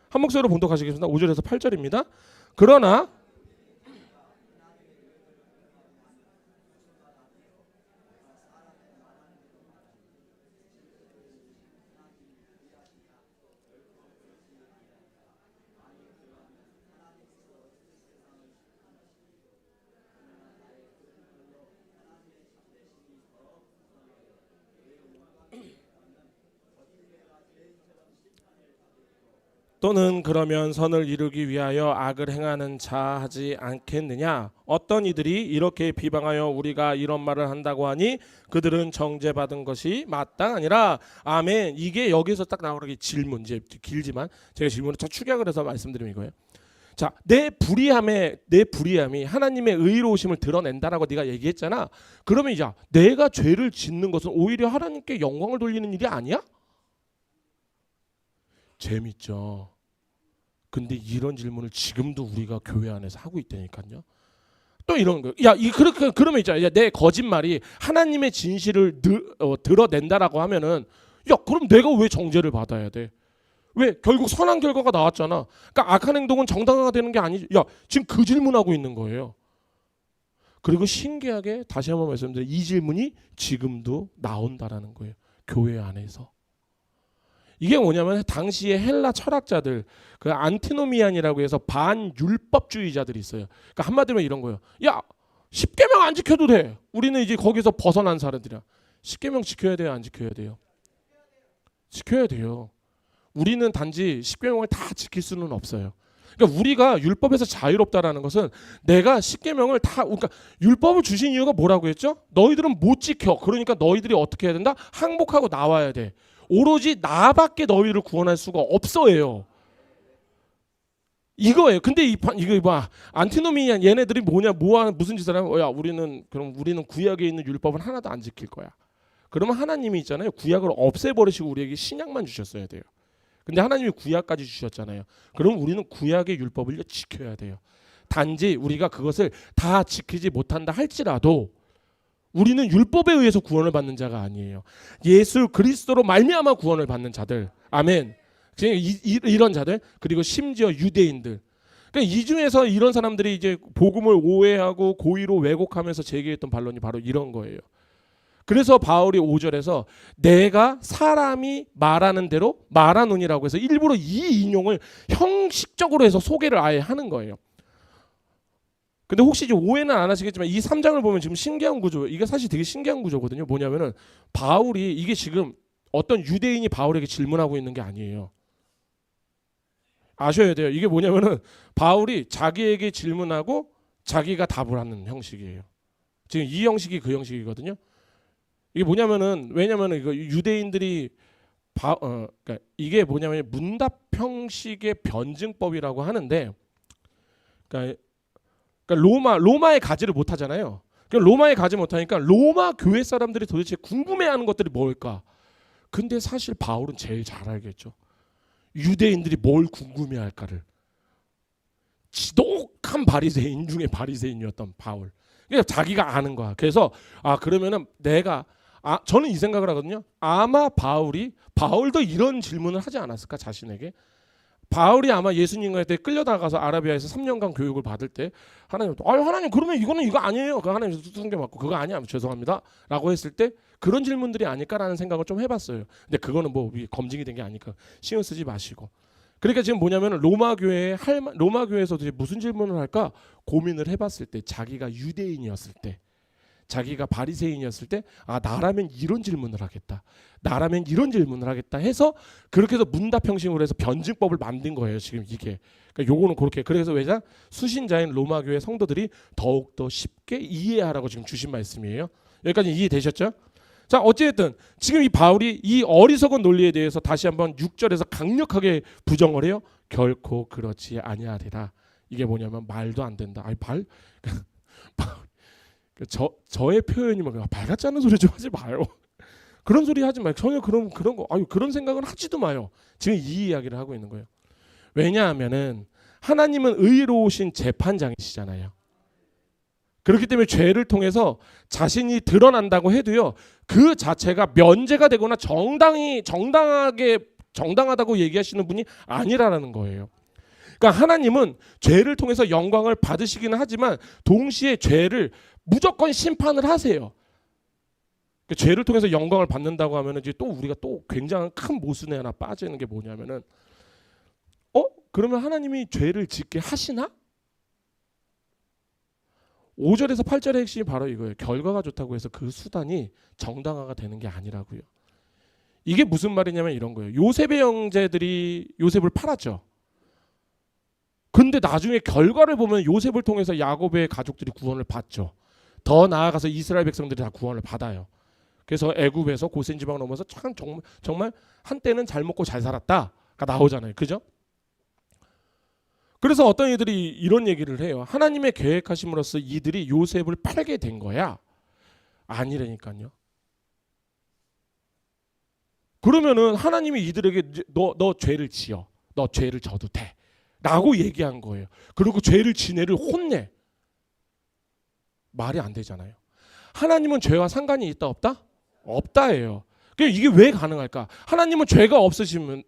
한 목소리로 봉독하시겠습니다. 5절에서 8절입니다. 그러나 또는 그러면 선을 이루기 위하여 악을 행하는 자 하지 않겠느냐? 어떤 이들이 이렇게 비방하여 우리가 이런 말을 한다고 하니 그들은 정죄받은 것이 마땅하니라. 아멘. 이게 여기서 딱 나오는 질문. 이제 길지만 제가 질문을 축약을 해서 말씀드리는 거예요. 자, 내 불의함이 하나님의 의로우심을 드러낸다라고 네가 얘기했잖아. 그러면 이제 내가 죄를 짓는 것은 오히려 하나님께 영광을 돌리는 일이 아니야? 재밌죠. 근데 이런 질문을 지금도 우리가 교회 안에서 하고 있다니까요. 또 이런 거. 그러면 있잖아. 내 거짓말이 하나님의 진실을 드러낸다라고 하면은 그럼 내가 왜 정죄를 받아야 돼? 왜? 결국 선한 결과가 나왔잖아. 그러니까 악한 행동은 정당화가 되는 게 아니지. 지금 그 질문하고 있는 거예요. 그리고 신기하게 다시 한번 말씀드려 이 질문이 지금도 나온다라는 거예요. 교회 안에서. 이게 뭐냐면 당시에 헬라 철학자들 그 안티노미안이라고 해서 반율법주의자들이 있어요. 그러니까 한마디로 이런 거예요. 십계명 안 지켜도 돼. 우리는 이제 거기서 벗어난 사람들이야. 십계명 지켜야 돼요, 안 지켜야 돼요? 지켜야 돼요. 우리는 단지 십계명을 다 지킬 수는 없어요. 그러니까 우리가 율법에서 자유롭다라는 것은 내가 십계명을 그러니까 율법을 주신 이유가 뭐라고 했죠? 너희들은 못 지켜. 그러니까 너희들이 어떻게 해야 된다? 항복하고 나와야 돼. 오로지 나밖에 너희를 구원할 수가 없어요. 이거예요. 근데 이거 봐. 안티노미안 얘네들이 무슨 짓을 하면 우리는 구약에 있는 율법은 하나도 안 지킬 거야. 그러면 하나님이 있잖아요. 구약을 없애버리시고 우리에게 신약만 주셨어야 돼요. 근데 하나님이 구약까지 주셨잖아요. 그럼 우리는 구약의 율법을 지켜야 돼요. 단지 우리가 그것을 다 지키지 못한다 할지라도 우리는 율법에 의해서 구원을 받는 자가 아니에요. 예수 그리스도로 말미암아 구원을 받는 자들. 아멘. 이런 자들 그리고 심지어 유대인들. 그러니까 이 중에서 이런 사람들이 이제 복음을 오해하고 고의로 왜곡하면서 제기했던 반론이 바로 이런 거예요. 그래서 바울이 5절에서 내가 사람이 말하는 대로 말하노니라고 해서 일부러 이 인용을 형식적으로 해서 소개를 아예 하는 거예요. 근데 혹시 이제 오해는 안 하시겠지만 이 3장을 보면 지금 신기한 구조, 이게 사실 되게 신기한 구조거든요. 뭐냐면은 바울이 이게 지금 어떤 유대인이 바울에게 질문하고 있는 게 아니에요. 아셔야 돼요. 이게 뭐냐면은 바울이 자기에게 질문하고 자기가 답을 하는 형식이에요. 지금 이 형식이 그 형식이거든요. 이게 뭐냐면은 왜냐면은 이거 유대인들이 그러니까 이게 뭐냐면 문답형식의 변증법이라고 하는데, 그러니까 로마에 가지를 못하잖아요. 그러니까 로마에 가지 못하니까 로마 교회 사람들이 도대체 궁금해하는 것들이 뭘까? 근데 사실 바울은 제일 잘 알겠죠. 유대인들이 뭘 궁금해할까를. 지독한 바리새인 중에 바리새인이었던 바울. 그러니까 자기가 아는 거야. 그래서 그러면은 저는 이 생각을 하거든요. 아마 바울도 이런 질문을 하지 않았을까 자신에게. 바울이 아마 예수님과 때 끌려다가서 아라비아에서 3년간 교육을 받을 때 하나님 그러면 이거 아니에요. 그 하나님 두둥겨 맞고 그거 아니야. 죄송합니다. 라고 했을 때 그런 질문들이 아닐까라는 생각을 좀 해봤어요. 근데 그거는 뭐 검증이 된 게 아니까 신경 쓰지 마시고. 그러니까 지금 뭐냐면 로마 교회에서 무슨 질문을 할까 고민을 해봤을 때, 자기가 유대인이었을 때, 자기가 바리새인이었을 때, 나라면 이런 질문을 하겠다. 나라면 이런 질문을 하겠다 해서 그렇게 해서 문답 형식으로 해서 변증법을 만든 거예요. 지금 이게. 그러니까 요거는 그렇게. 그래서 왜냐? 수신자인 로마 교회 성도들이 더욱 더 쉽게 이해하라고 지금 주신 말씀이에요. 여기까지 이해되셨죠? 자, 어찌됐든 지금 이 바울이 이 어리석은 논리에 대해서 다시 한번 6절에서 강력하게 부정을 해요. 결코 그렇지 아니하리라. 이게 뭐냐면 말도 안 된다. 저의 표현이 말 같지 않은 소리 좀 하지 마요. 그런 소리 하지 마요. 전혀 그런 거 그런 생각은 하지도 마요. 지금 이 이야기를 하고 있는 거예요. 왜냐하면은 하나님은 의로우신 재판장이시잖아요. 그렇기 때문에 죄를 통해서 자신이 드러난다고 해도요, 그 자체가 면제가 되거나 정당하다고 얘기하시는 분이 아니라는 거예요. 그러니까 하나님은 죄를 통해서 영광을 받으시기는 하지만 동시에 죄를 무조건 심판을 하세요. 그러니까 죄를 통해서 영광을 받는다고 하면은 이제 또 우리가 또 굉장한 큰 모순에 하나 빠지는 게 뭐냐면은 그러면 하나님이 죄를 짓게 하시나? 5절에서 8절의 핵심이 바로 이거예요. 결과가 좋다고 해서 그 수단이 정당화가 되는 게 아니라고요. 이게 무슨 말이냐면 이런 거예요. 요셉의 형제들이 요셉을 팔았죠. 근데 나중에 결과를 보면 요셉을 통해서 야곱의 가족들이 구원을 받죠. 더 나아가서 이스라엘 백성들이 다 구원을 받아요. 그래서 애굽에서 고센 지방을 넘어서 참 정말 한때는 잘 먹고 잘 살았다가 나오잖아요. 그죠? 그래서 어떤 이들이 이런 얘기를 해요. 하나님의 계획하심으로써 이들이 요셉을 팔게 된 거야. 아니라니까요. 그러면은 하나님이 이들에게 너 죄를 지어. 너 죄를 져도 돼. 라고 얘기한 거예요. 그리고 죄를 지내를 혼내. 말이 안 되잖아요. 하나님은 죄와 상관이 있다 없다? 없다예요. 이게 왜 가능할까? 하나님은 죄가 없으신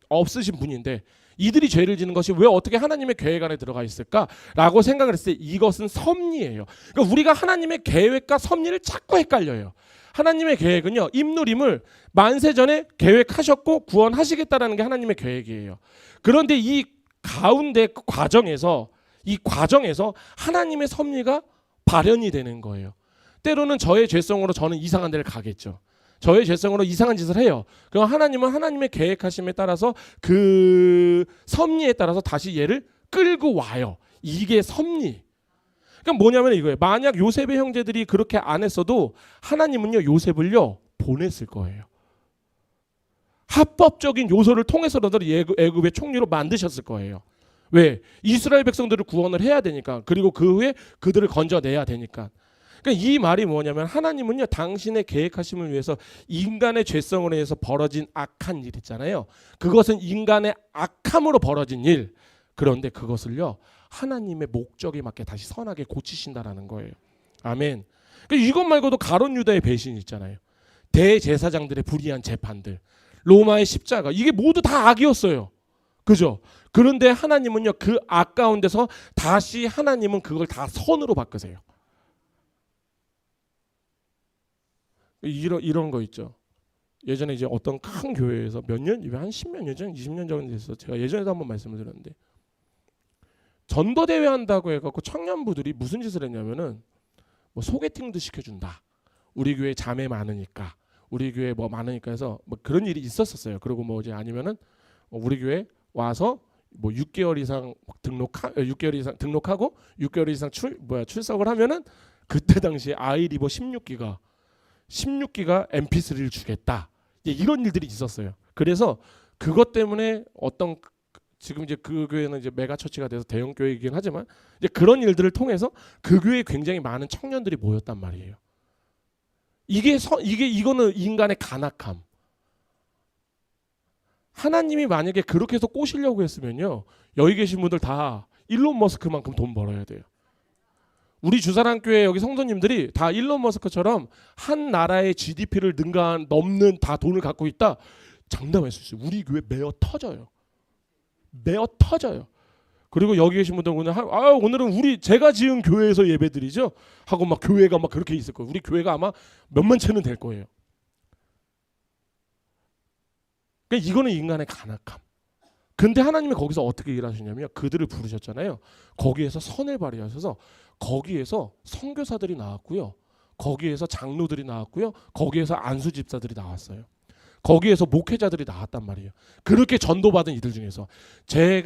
분인데 이들이 죄를 지는 것이 왜 어떻게 하나님의 계획 안에 들어가 있을까라고 생각을 했을 때 이것은 섭리예요. 그러니까 우리가 하나님의 계획과 섭리를 자꾸 헷갈려요. 하나님의 계획은요, 임누림을 만세전에 계획하셨고 구원하시겠다라는 게 하나님의 계획이에요. 그런데 이 가운데 과정에서 하나님의 섭리가 발현이 되는 거예요. 때로는 저의 죄성으로 저는 이상한 데를 가겠죠. 저의 죄성으로 이상한 짓을 해요. 그럼 하나님은 하나님의 계획하심에 따라서 그 섭리에 따라서 다시 얘를 끌고 와요. 이게 섭리. 그러니까 뭐냐면 이거예요. 만약 요셉의 형제들이 그렇게 안 했어도 하나님은요, 요셉을요 보냈을 거예요. 합법적인 요소를 통해서라도 애굽의 총리로 만드셨을 거예요. 왜? 이스라엘 백성들을 구원을 해야 되니까. 그리고 그 후에 그들을 건져내야 되니까. 그러니까 이 말이 뭐냐면 하나님은요, 당신의 계획하심을 위해서 인간의 죄성으로 해서 벌어진 악한 일 있잖아요. 그것은 인간의 악함으로 벌어진 일. 그런데 그것을요, 하나님의 목적에 맞게 다시 선하게 고치신다라는 거예요. 아멘. 그러니까 이것 말고도 가룟 유다의 배신 있잖아요. 대제사장들의 불의한 재판들, 로마의 십자가, 이게 모두 다 악이었어요. 그죠? 그런데 하나님은요, 그 악 가운데서 다시 하나님은 그걸 다 선으로 바꾸세요. 이런 거 있죠. 예전에 이제 어떤 큰 교회에서 한 10몇 년 전, 20년 전에 됐어. 제가 예전에도 한번 말씀을 드렸는데, 전도대회 한다고 해갖고 청년부들이 무슨 짓을 했냐면은 뭐 소개팅도 시켜준다. 우리 교회 자매 많으니까, 우리 교회 뭐 많으니까 해서 뭐 그런 일이 있었었어요. 그리고 뭐 이제 아니면은 우리 교회 와서 뭐 6개월 이상 등록하고 6개월 이상 출석을 하면은 그때 당시에 아이리버 16기가 16기가 MP3를 주겠다. 이런 일들이 있었어요. 그래서 그것 때문에 어떤 지금 이제 그 교회는 이제 메가처치가 돼서 대형 교회이긴 하지만 이제 그런 일들을 통해서 그 교회에 굉장히 많은 청년들이 모였단 말이에요. 이거는 인간의 간악함. 하나님이 만약에 그렇게 해서 꼬시려고 했으면요, 여기 계신 분들 다 일론 머스크만큼 돈 벌어야 돼요. 우리 주사랑교회 여기 성도님들이 다 일론 머스크처럼 한 나라의 GDP를 넘는 다 돈을 갖고 있다. 장담할 수 있어요. 우리 교회 매어 터져요. 매어 터져요. 그리고 여기 계신 분들 오늘은 제가 지은 교회에서 예배드리죠 하고 막 교회가 막 그렇게 있을 거예요. 우리 교회가 아마 몇만 채는 될 거예요. 그러니까 이거는 인간의 간악함. 근데 하나님이 거기서 어떻게 일하시냐면 그들을 부르셨잖아요. 거기에서 선을 발휘하셔서 거기에서 선교사들이 나왔고요. 거기에서 장로들이 나왔고요. 거기에서 안수 집사들이 나왔어요. 거기에서 목회자들이 나왔단 말이에요. 그렇게 전도받은 이들 중에서 제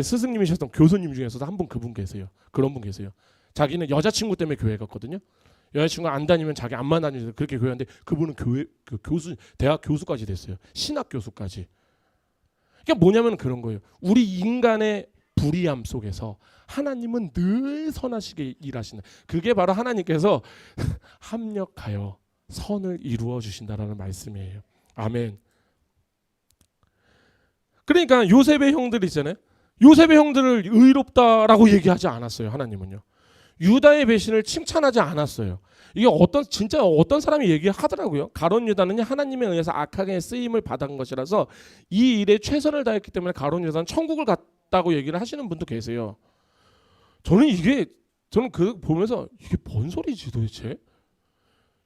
스승님이셨던 교수님 중에서도 한 분 그분 계세요. 그런 분 계세요. 자기는 여자친구 때문에 교회 갔거든요. 여자친구가 안 다니면 자기 안만 다니면서 그렇게 교회하는데 그분은 대학 교수까지 됐어요. 신학 교수까지. 그러니까 뭐냐면 그런 거예요. 우리 인간의 불의함 속에서 하나님은 늘 선하시게 일하시는, 그게 바로 하나님께서 합력하여 선을 이루어 주신다라는 말씀이에요. 아멘. 그러니까 요셉의 형들 있잖아요. 요셉의 형들을 의롭다라고 얘기하지 않았어요. 하나님은요. 유다의 배신을 칭찬하지 않았어요. 이게 진짜 어떤 사람이 얘기하더라고요. 가룟 유다는 하나님에 의해서 악하게 쓰임을 받은 것이라서 이 일에 최선을 다했기 때문에 가룟 유다는 천국을 갔다고 얘기를 하시는 분도 계세요. 저는 그 보면서 이게 뭔 소리지 도대체?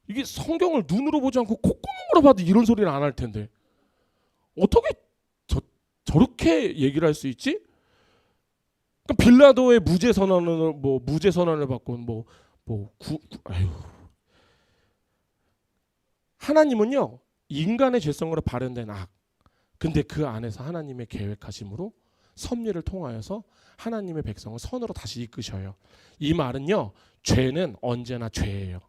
이게 성경을 눈으로 보지 않고 콧구멍으로 봐도 이런 소리는 안 할 텐데 어떻게 저렇게 얘기를 할 수 있지? 그러니까 빌라도의 무죄 선언을 받고 아유. 하나님은요 인간의 죄성으로 발현된 악, 근데 그 안에서 하나님의 계획하심으로 섭리를 통하여서 하나님의 백성을 선으로 다시 이끄셔요. 이 말은요 죄는 언제나 죄예요.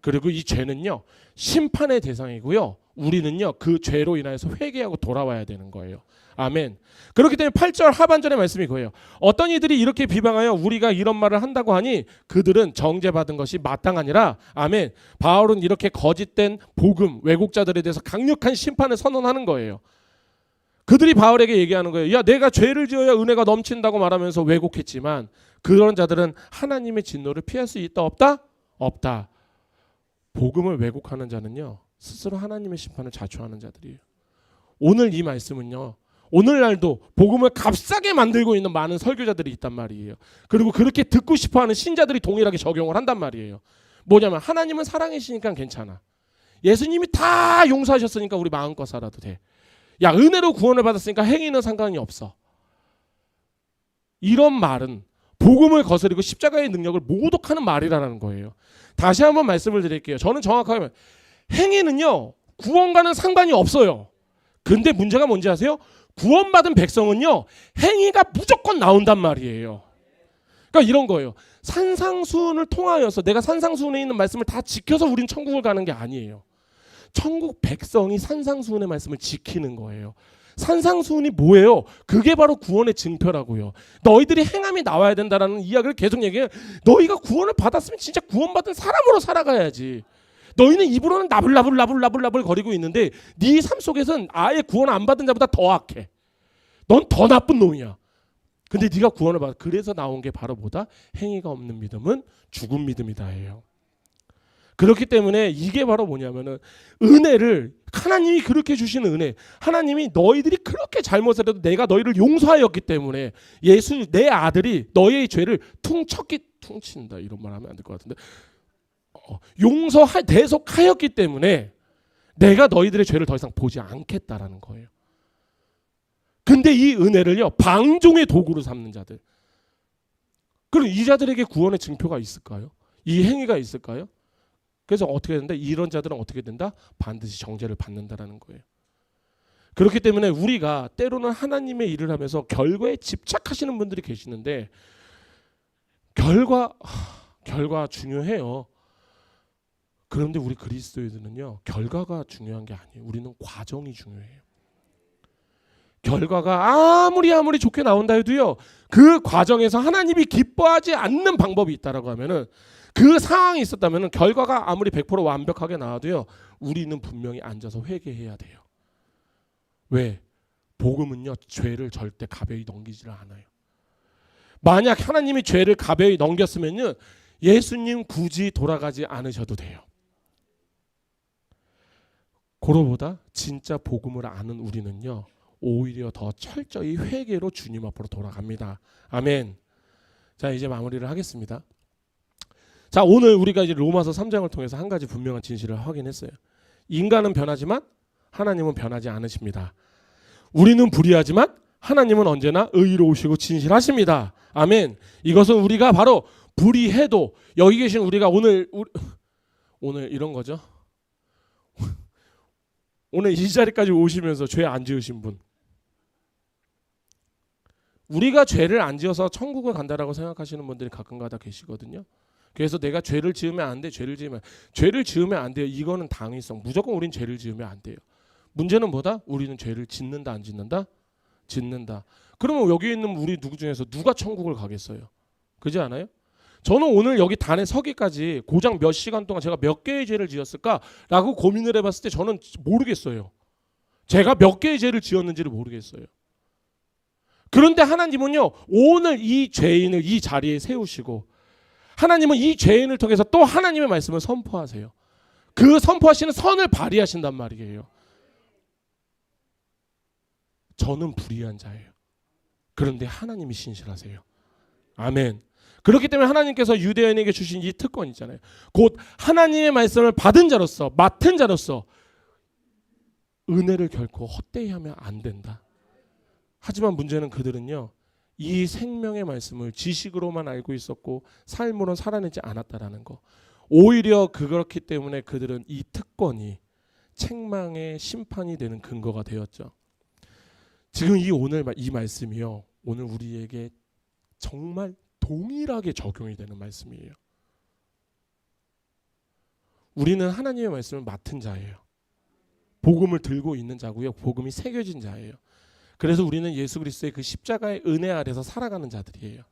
그리고 이 죄는요 심판의 대상이고요, 우리는요 그 죄로 인하여서 회개하고 돌아와야 되는 거예요. 아멘. 그렇기 때문에 8절 하반절의 말씀이 그거예요. 어떤 이들이 이렇게 비방하여 우리가 이런 말을 한다고 하니 그들은 정죄받은 것이 마땅하니라. 아멘. 바울은 이렇게 거짓된 복음, 왜곡자들에 대해서 강력한 심판을 선언하는 거예요. 그들이 바울에게 얘기하는 거예요. 야, 내가 죄를 지어야 은혜가 넘친다고 말하면서 왜곡했지만 그런 자들은 하나님의 진노를 피할 수 있다 없다? 없다. 복음을 왜곡하는 자는요 스스로 하나님의 심판을 자초하는 자들이에요. 오늘 이 말씀은요 오늘날도 복음을 값싸게 만들고 있는 많은 설교자들이 있단 말이에요. 그리고 그렇게 듣고 싶어하는 신자들이 동일하게 적용을 한단 말이에요. 뭐냐면 하나님은 사랑이시니까 괜찮아. 예수님이 다 용서하셨으니까 우리 마음껏 살아도 돼. 야, 은혜로 구원을 받았으니까 행위는 상관이 없어. 이런 말은 복음을 거스리고 십자가의 능력을 모독하는 말이라는 거예요. 다시 한번 말씀을 드릴게요. 저는 정확하게 행위는요 구원과는 상관이 없어요. 근데 문제가 뭔지 아세요? 구원받은 백성은요 행위가 무조건 나온단 말이에요. 그러니까 이런 거예요. 산상수훈을 통하여서 내가 산상수훈에 있는 말씀을 다 지켜서 우린 천국을 가는 게 아니에요. 천국 백성이 산상수훈의 말씀을 지키는 거예요. 산상수훈이 뭐예요? 그게 바로 구원의 증표라고요. 너희들이 행함이 나와야 된다라는 이야기를 계속 얘기해요. 너희가 구원을 받았으면 진짜 구원받은 사람으로 살아가야지. 너희는 입으로는 나불나불 거리고 있는데 네 삶 속에서는 아예 구원 안 받은 자보다 더 악해. 넌 더 나쁜 놈이야. 근데 네가 구원을 받아. 그래서 나온 게 바로 뭐다? 행위가 없는 믿음은 죽은 믿음이다예요. 그렇기 때문에 이게 바로 뭐냐면은 은혜를, 하나님이 그렇게 주시는 은혜, 하나님이 너희들이 그렇게 잘못을 해도 내가 너희를 용서하였기 때문에 예수 내 아들이 너희의 죄를 퉁친다 이런 말 하면 안 될 것 같은데 대속하였기 때문에 내가 너희들의 죄를 더 이상 보지 않겠다라는 거예요. 근데 이 은혜를요 방종의 도구로 삼는 자들, 그럼 이 자들에게 구원의 증표가 있을까요? 이 행위가 있을까요? 그래서 어떻게 된다? 이런 자들은 어떻게 된다? 반드시 정죄를 받는다라는 거예요. 그렇기 때문에 우리가 때로는 하나님의 일을 하면서 결과에 집착하시는 분들이 계시는데 결과 중요해요. 그런데 우리 그리스도인들은요, 결과가 중요한 게 아니에요. 우리는 과정이 중요해요. 결과가 아무리 좋게 나온다 해도요, 그 과정에서 하나님이 기뻐하지 않는 방법이 있다라고 하면은, 그 상황이 있었다면은 결과가 아무리 100% 완벽하게 나와도요, 우리는 분명히 앉아서 회개해야 돼요. 왜? 복음은요, 죄를 절대 가벼이 넘기지를 않아요. 만약 하나님이 죄를 가벼이 넘겼으면요, 예수님 굳이 돌아가지 않으셔도 돼요. 그거보다 진짜 복음을 아는 우리는요, 오히려 더 철저히 회개로 주님 앞으로 돌아갑니다. 아멘. 자, 이제 마무리를 하겠습니다. 자, 오늘 우리가 이제 로마서 3장을 통해서 한 가지 분명한 진실을 확인했어요. 인간은 변하지만 하나님은 변하지 않으십니다. 우리는 불의하지만 하나님은 언제나 의로우시고 진실하십니다. 아멘. 이것은 우리가 바로 불의해도, 여기 계신 우리가 오늘 이런 거죠. 오늘 이 자리까지 오시면서 죄 안 지으신 분, 우리가 죄를 안 지어서 천국을 간다라고 생각하시는 분들이 가끔가다 계시거든요. 그래서 내가 죄를 지으면 안 돼, 죄를 지으면 안 돼요. 이거는 당위성. 무조건 우린 죄를 지으면 안 돼요. 문제는 뭐다? 우리는 죄를 짓는다, 안 짓는다? 짓는다. 그러면 여기 있는 우리 누구 중에서 누가 천국을 가겠어요? 그렇지 않아요? 저는 오늘 여기 단에 서기까지 고작 몇 시간 동안 제가 몇 개의 죄를 지었을까라고 고민을 해봤을 때 저는 모르겠어요. 제가 몇 개의 죄를 지었는지를 모르겠어요. 그런데 하나님은요, 오늘 이 죄인을 이 자리에 세우시고, 하나님은 이 죄인을 통해서 또 하나님의 말씀을 선포하세요. 그 선포하시는 선을 발휘하신단 말이에요. 저는 불의한 자예요. 그런데 하나님이 신실하세요. 아멘. 그렇기 때문에 하나님께서 유대인에게 주신 이 특권 있잖아요. 곧 하나님의 말씀을 받은 자로서, 맡은 자로서 은혜를 결코 헛되이 하면 안 된다. 하지만 문제는 그들은요, 이 생명의 말씀을 지식으로만 알고 있었고 삶으로 살아내지 않았다라는 거. 오히려 그렇기 때문에 그들은 이 특권이 책망의 심판이 되는 근거가 되었죠. 지금 오늘 이 말씀이요, 오늘 우리에게 정말 동일하게 적용이 되는 말씀이에요. 우리는 하나님의 말씀을 맡은 자예요. 복음을 들고 있는 자고요. 복음이 새겨진 자예요. 그래서 우리는 예수 그리스도의 그 십자가의 은혜 아래서 살아가는 자들이에요.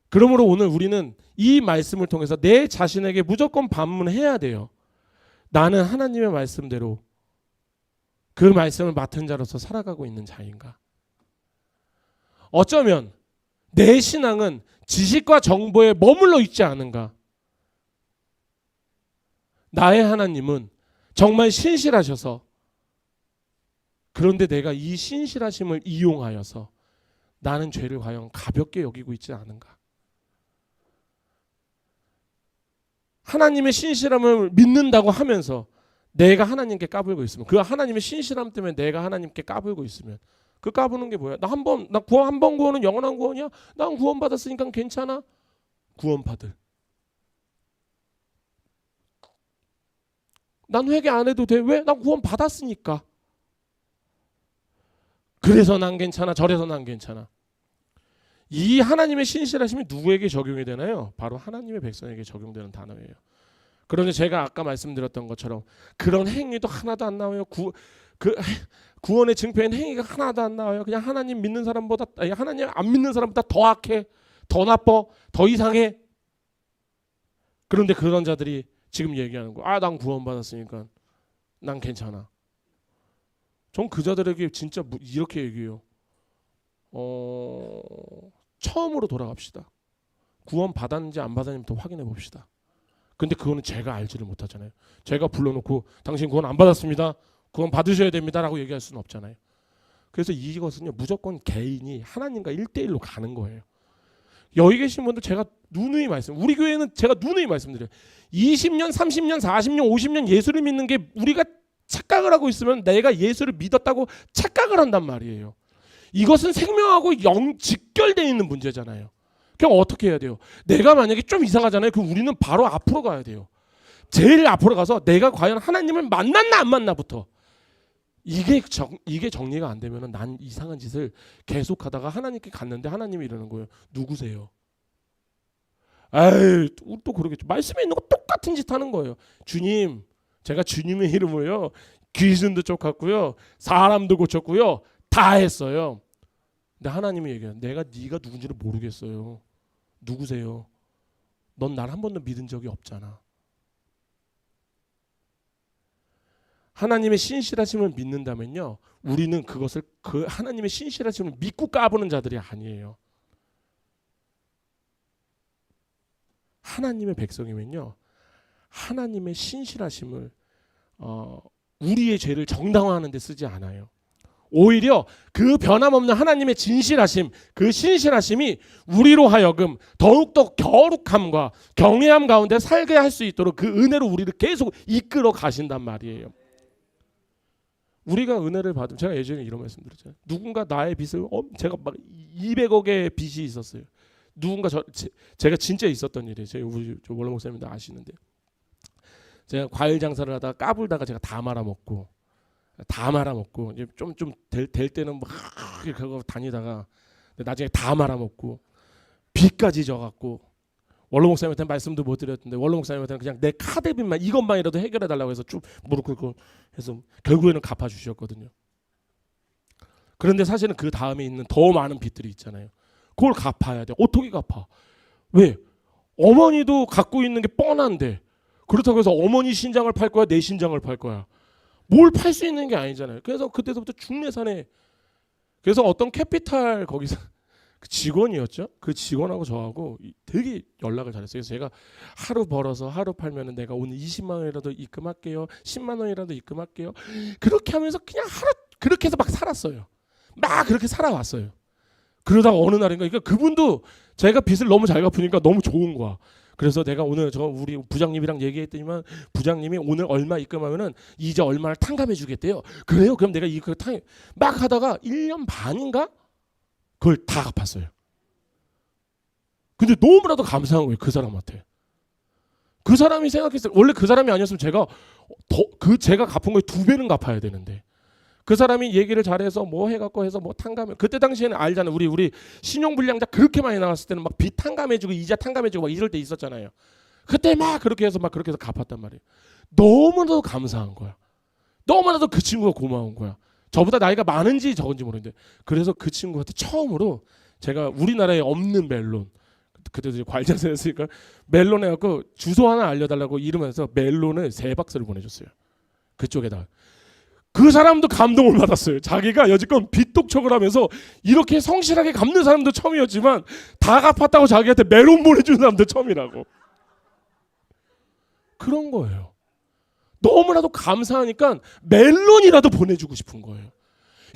그러므로 오늘 우리는 이 말씀을 통해서 내 자신에게 무조건 반문해야 돼요. 나는 하나님의 말씀대로 그 말씀을 맡은 자로서 살아가고 있는 자인가? 어쩌면 내 신앙은 지식과 정보에 머물러 있지 않은가? 나의 하나님은 정말 신실하셔서, 그런데 내가 이 신실하심을 이용하여서 나는 죄를 과연 가볍게 여기고 있지 않은가? 하나님의 신실함을 믿는다고 하면서 내가 하나님께 까불고 있으면, 그 하나님의 신실함 때문에 내가 하나님께 까불고 있으면, 그 까부는 게 뭐야? 나 한 번 구원은 영원한 구원이야? 난 구원 받았으니까 괜찮아? 구원 받을. 난 회개 안 해도 돼. 왜? 난 구원 받았으니까. 그래서 난 괜찮아. 저래서 난 괜찮아. 이 하나님의 신실하심이 누구에게 적용이 되나요? 바로 하나님의 백성에게 적용되는 단어예요. 그런데 제가 아까 말씀드렸던 것처럼 그런 행위도 하나도 안 나와요. 구원의 증표인 행위가 하나도 안 나와요. 그냥 하나님 믿는 사람보다, 하나님 안 믿는 사람보다 더 악해, 더 나빠, 더 이상해. 그런데 그런 자들이 지금 얘기하는 거, 난 구원 받았으니까 난 괜찮아. 전 그 자들에게 진짜 이렇게 얘기해요. 처음으로 돌아갑시다. 구원 받았는지 안 받았는지 확인해 봅시다. 근데 그거는 제가 알지를 못하잖아요. 제가 불러놓고 당신 구원 안 받았습니다, 구원 받으셔야 됩니다 라고 얘기할 수는 없잖아요. 그래서 이것은요, 무조건 개인이 하나님과 1대1로 가는 거예요. 여기 계신 분들 제가 누누이 우리 교회는 제가 누누이 말씀드려요. 20년, 30년, 40년, 50년 예수를 믿는 게 우리가 착각을 하고 있으면 내가 예수를 믿었다고 착각을 한단 말이에요. 이것은 생명하고 직결되어 있는 문제잖아요. 그럼 어떻게 해야 돼요? 내가 만약에 좀 이상하잖아요. 그럼 우리는 바로 앞으로 가야 돼요. 제일 앞으로 가서 내가 과연 하나님을 만났나 안 만나부터. 이게 정리가 안 되면 난 이상한 짓을 계속하다가 하나님께 갔는데 하나님이 이러는 거예요. 누구세요? 아유, 또 그러겠죠. 말씀에 있는 거 똑같은 짓 하는 거예요. 주님, 제가 주님의 이름으로요, 귀신도 쫓았고요, 사람도 고쳤고요, 다 했어요. 근데 하나님이 얘기해요. 내가 네가 누군지를 모르겠어요. 누구세요? 넌 날 한 번도 믿은 적이 없잖아. 하나님의 신실하심을 믿는다면요, 우리는 그것을 그 하나님의 신실하심을 믿고 까부는 자들이 아니에요. 하나님의 백성이면요, 하나님의 신실하심을 우리의 죄를 정당화하는 데 쓰지 않아요. 오히려 그 변함없는 하나님의 진실하심, 그 신실하심이 우리로 하여금 더욱더 거룩함과 경외함 가운데 살게 할 수 있도록 그 은혜로 우리를 계속 이끌어 가신단 말이에요. 우리가 은혜를 받으면, 제가 예전에 이런 말씀 드렸잖아요. 누군가 나의 빚을, 제가 막 200억의 빚이 있었어요. 누군가 제가 진짜 있었던 일이에요. 우리 원로 목사님도 아시는데, 제가 과일 장사를 하다가 까불다가 제가 다 말아먹고 이제 좀 될 때는 막 그거 다니다가 나중에 다 말아먹고 빚까지 져갖고 원로 목사님한테 말씀도 못 드렸는데, 원로 목사님한테는 그냥 내 카드빚만 이것만이라도 해결해 달라고 해서 쭉 무릎 꿇고 해서 결국에는 갚아주셨거든요. 그런데 사실은 그 다음에 있는 더 많은 빚들이 있잖아요. 그걸 갚아야 돼. 어떻게 갚아? 왜? 어머니도 갖고 있는 게 뻔한데, 그렇다고 해서 어머니 신장을 팔 거야, 내 신장을 팔 거야? 뭘 팔 수 있는 게 아니잖아요. 그래서 그때서부터 중내산에, 그래서 어떤 캐피탈 거기서 그 직원이었죠. 그 직원하고 저하고 되게 연락을 잘했어요. 그래서 제가 하루 벌어서 하루 팔면은 내가 오늘 20만 원이라도 입금할게요, 10만 원이라도 입금할게요. 그렇게 하면서 그냥 하루 그렇게 해서 막 살았어요. 막 그렇게 살아왔어요. 그러다가 어느 날인가, 그러니까 그분도 제가 빚을 너무 잘 갚으니까 너무 좋은 거야. 그래서 내가 오늘 우리 부장님이랑 얘기했더니만, 부장님이 오늘 얼마 입금하면은 이자 얼마를 탕감해 주겠대요. 그래요? 그럼 내가 이거 막 하다가 1년 반인가 그걸 다 갚았어요. 근데 너무나도 감사한 거예요, 그 사람한테. 그 사람이 생각했어요. 원래 그 사람이 아니었으면 제가 제가 갚은 거에 2배는 갚아야 되는데, 그 사람이 얘기를 잘해서 뭐 해갖고 해서 뭐 탕감해. 그때 당시에는 알잖아요. 우리 신용불량자 그렇게 많이 나왔을 때는 막 빚 탕감해주고 이자 탕감해주고 막 이럴 때 있었잖아요. 그때 막 그렇게 해서 갚았단 말이에요. 너무나도 감사한 거야. 너무나도 그 친구가 고마운 거야. 저보다 나이가 많은지 적은지 모르는데, 그래서 그 친구한테 처음으로 제가 우리나라에 없는 멜론, 그때도 이제 과일장사였으니까 멜론 해갖고 주소 하나 알려달라고 이러면서 멜론을 3박스를 보내줬어요. 그쪽에다. 그 사람도 감동을 받았어요. 자기가 여지껏 빚독촉을 하면서 이렇게 성실하게 갚는 사람도 처음이었지만, 다 갚았다고 자기한테 멜론 보내주는 사람도 처음이라고. 그런 거예요. 너무나도 감사하니까 멜론이라도 보내주고 싶은 거예요.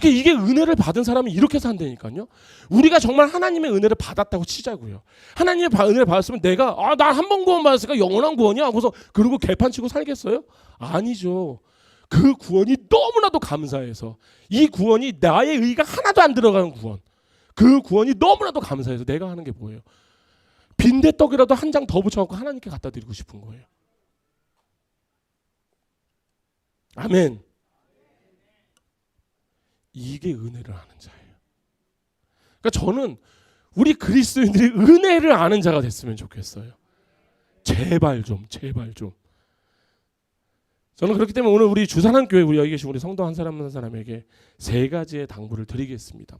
그러니까 이게 은혜를 받은 사람이 이렇게 산다니까요. 우리가 정말 하나님의 은혜를 받았다고 치자고요. 하나님의 은혜를 받았으면 내가 나 한 번 구원 받았으니까 영원한 구원이야 하고서 그러고 개판치고 살겠어요? 아니죠. 그 구원이 너무나도 감사해서, 이 구원이 나의 의가 하나도 안 들어가는 구원, 그 구원이 너무나도 감사해서 내가 하는 게 뭐예요? 빈대떡이라도 한 장 더 붙여갖고 하나님께 갖다 드리고 싶은 거예요. 아멘. 이게 은혜를 아는 자예요. 그러니까 저는 우리 그리스도인들이 은혜를 아는 자가 됐으면 좋겠어요. 제발 좀. 저는 그렇기 때문에 오늘 우리 주산한교회, 우리 여기 계신 우리 성도 한 사람 한 사람에게 3가지의 당부를 드리겠습니다.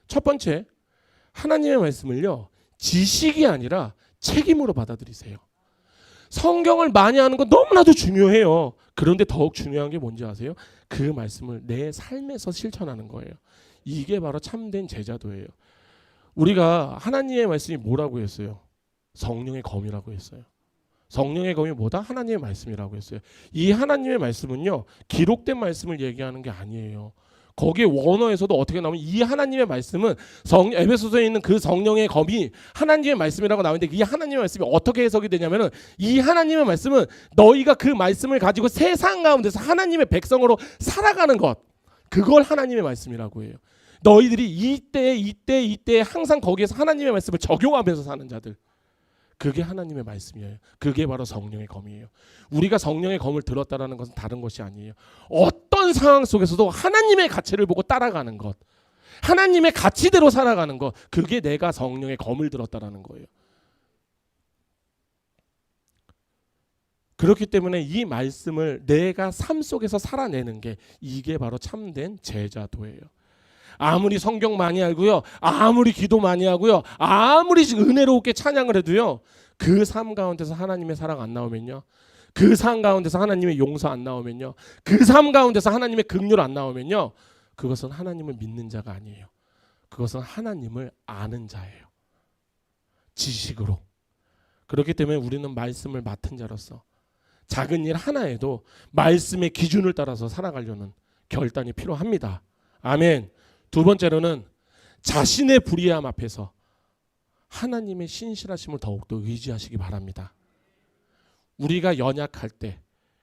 첫 번째, 하나님의 말씀을요, 지식이 아니라 책임으로 받아들이세요. 성경을 많이 아는 건 너무나도 중요해요. 그런데 더욱 중요한 게 뭔지 아세요? 그 말씀을 내 삶에서 실천하는 거예요. 이게 바로 참된 제자도예요. 우리가 하나님의 말씀이 뭐라고 했어요? 성령의 검이라고 했어요. 성령의 검이 뭐다? 하나님의 말씀이라고 했어요. 이 하나님의 말씀은요, 기록된 말씀을 얘기하는 게 아니에요. 거기에 원어에서도 어떻게 나오면, 이 하나님의 말씀은 에베소서에 있는 그 성령의 검이 하나님의 말씀이라고 나오는데, 이 하나님의 말씀이 어떻게 해석이 되냐면은, 이 하나님의 말씀은 너희가 그 말씀을 가지고 세상 가운데서 하나님의 백성으로 살아가는 것, 그걸 하나님의 말씀이라고 해요. 너희들이 이때 항상 거기에서 하나님의 말씀을 적용하면서 사는 자들, 그게 하나님의 말씀이에요. 그게 바로 성령의 검이에요. 우리가 성령의 검을 들었다라는 것은 다른 것이 아니에요. 어떤 상황 속에서도 하나님의 가치를 보고 따라가는 것, 하나님의 가치대로 살아가는 것, 그게 내가 성령의 검을 들었다라는 거예요. 그렇기 때문에 이 말씀을 내가 삶 속에서 살아내는 게 이게 바로 참된 제자도예요. 아무리 성경 많이 알고요, 아무리 기도 많이 하고요, 아무리 은혜롭게 찬양을 해도요, 그 삶 가운데서 하나님의 사랑 안 나오면요, 그 삶 가운데서 하나님의 용서 안 나오면요, 그 삶 가운데서 하나님의 긍휼 안 나오면요, 그것은 하나님을 믿는 자가 아니에요. 그것은 하나님을 아는 자예요. 지식으로. 그렇기 때문에 우리는 말씀을 맡은 자로서 작은 일 하나에도 말씀의 기준을 따라서 살아가려는 결단이 필요합니다. 아멘. 두 번째로는 자신의 불의함 앞에서 하나님의 신실하심을 더욱더 의지하시기 바랍니다. 우리가 연약할 때,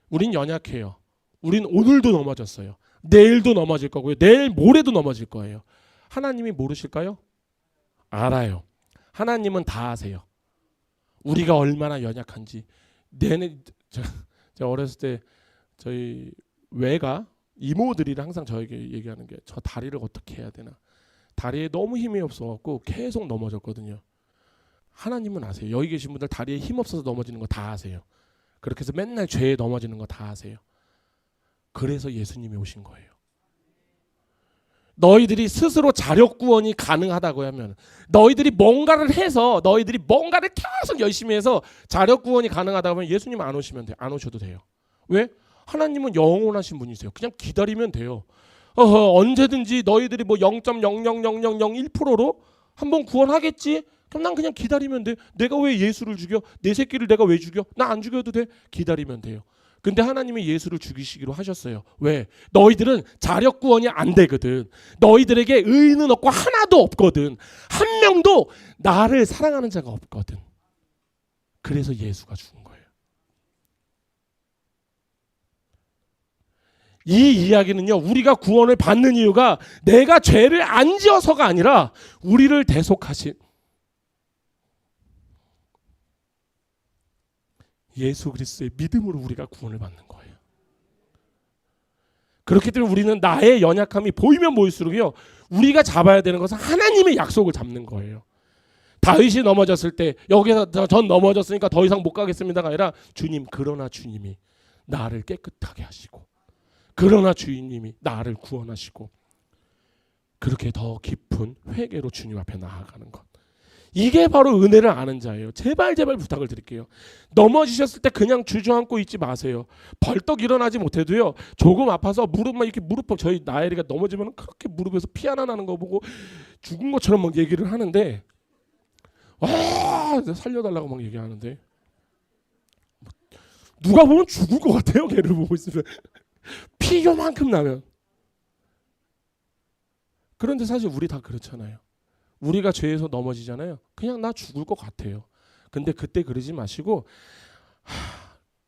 우린 연약해요. 우린 오늘도 넘어졌어요. 내일도 넘어질 거고요. 내일 모레도 넘어질 거예요. 하나님이 모르실까요? 알아요. 하나님은 다 아세요. 우리가 얼마나 연약한지. 제가 어렸을 때 저희 외가 이모들이 항상 저에게 얘기하는 게, 저 다리를 어떻게 해야 되나. 다리에 너무 힘이 없어갖고 계속 넘어졌거든요. 하나님은 아세요. 여기 계신 분들 다리에 힘 없어서 넘어지는 거 다 아세요. 그렇게 해서 맨날 죄에 넘어지는 거 다 아세요. 그래서 예수님이 오신 거예요. 너희들이 스스로 자력 구원이 가능하다고 하면, 너희들이 뭔가를 해서, 너희들이 뭔가를 계속 열심히 해서 자력 구원이 가능하다고 하면 예수님 안 오시면 돼요. 안 오셔도 돼요. 왜? 하나님은 영원하신 분이세요. 그냥 기다리면 돼요. 언제든지 너희들이 뭐 0.00001%로 한번 구원하겠지? 그럼 난 그냥 기다리면 돼. 내가 왜 예수를 죽여? 내 새끼를 내가 왜 죽여? 나 안 죽여도 돼. 기다리면 돼요. 근데 하나님이 예수를 죽이시기로 하셨어요. 왜? 너희들은 자력 구원이 안 되거든. 너희들에게 의인은 없고 하나도 없거든. 한 명도 나를 사랑하는 자가 없거든. 그래서 예수가 죽은 거예요. 이 이야기는요, 우리가 구원을 받는 이유가 내가 죄를 안 지어서가 아니라 우리를 대속하신 예수 그리스도의 믿음으로 우리가 구원을 받는 거예요. 그렇기 때문에 우리는 나의 연약함이 보이면 보일수록요, 우리가 잡아야 되는 것은 하나님의 약속을 잡는 거예요. 다윗이 넘어졌을 때, 여기서 전 넘어졌으니까 더 이상 못 가겠습니다가 아니라, 주님, 그러나 주님이 나를 깨끗하게 하시고, 그러나 주님이 나를 구원하시고, 그렇게 더 깊은 회개로 주님 앞에 나아가는 것. 이게 바로 은혜를 아는 자예요. 제발 부탁을 드릴게요. 넘어지셨을 때 그냥 주저앉고 있지 마세요. 벌떡 일어나지 못해도요, 조금 아파서 무릎만 이렇게 저희 나엘이가 넘어지면 그렇게 무릎에서 피 하나 나는 거 보고 죽은 것처럼 막 얘기를 하는데, 살려달라고 막 얘기하는데, 누가 보면 죽을 것 같아요. 걔를 보고 있으면. 피 요만큼 나면. 그런데 사실 우리 다 그렇잖아요. 우리가 죄에서 넘어지잖아요. 그냥 나 죽을 것 같아요. 근데 그때 그러지 마시고,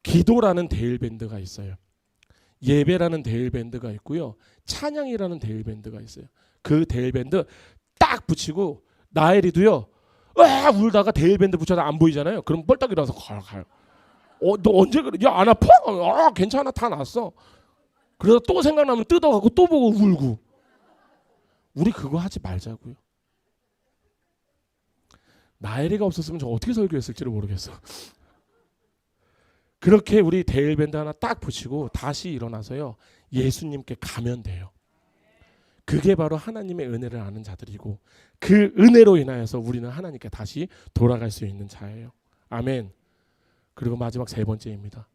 기도라는 데일밴드가 있어요. 예배라는 데일밴드가 있고요. 찬양이라는 데일밴드가 있어요. 그 데일밴드 딱 붙이고, 나엘이도요, 울다가 데일밴드 붙여도 안 보이잖아요. 그럼 뻘떡 일어나서 가요. 너 언제 그래? 야, 안 아파? 괜찮아, 다 났어. 그래서 또 생각나면 뜯어가고 또 보고 울고. 우리 그거 하지 말자고요. 나엘이가 없었으면 저 어떻게 설교했을지를 모르겠어. 그렇게 우리 데일밴드 하나 딱 붙이고 다시 일어나서요, 예수님께 가면 돼요. 그게 바로 하나님의 은혜를 아는 자들이고, 그 은혜로 인하여서 우리는 하나님께 다시 돌아갈 수 있는 자예요. 아멘. 그리고 마지막 세 번째입니다.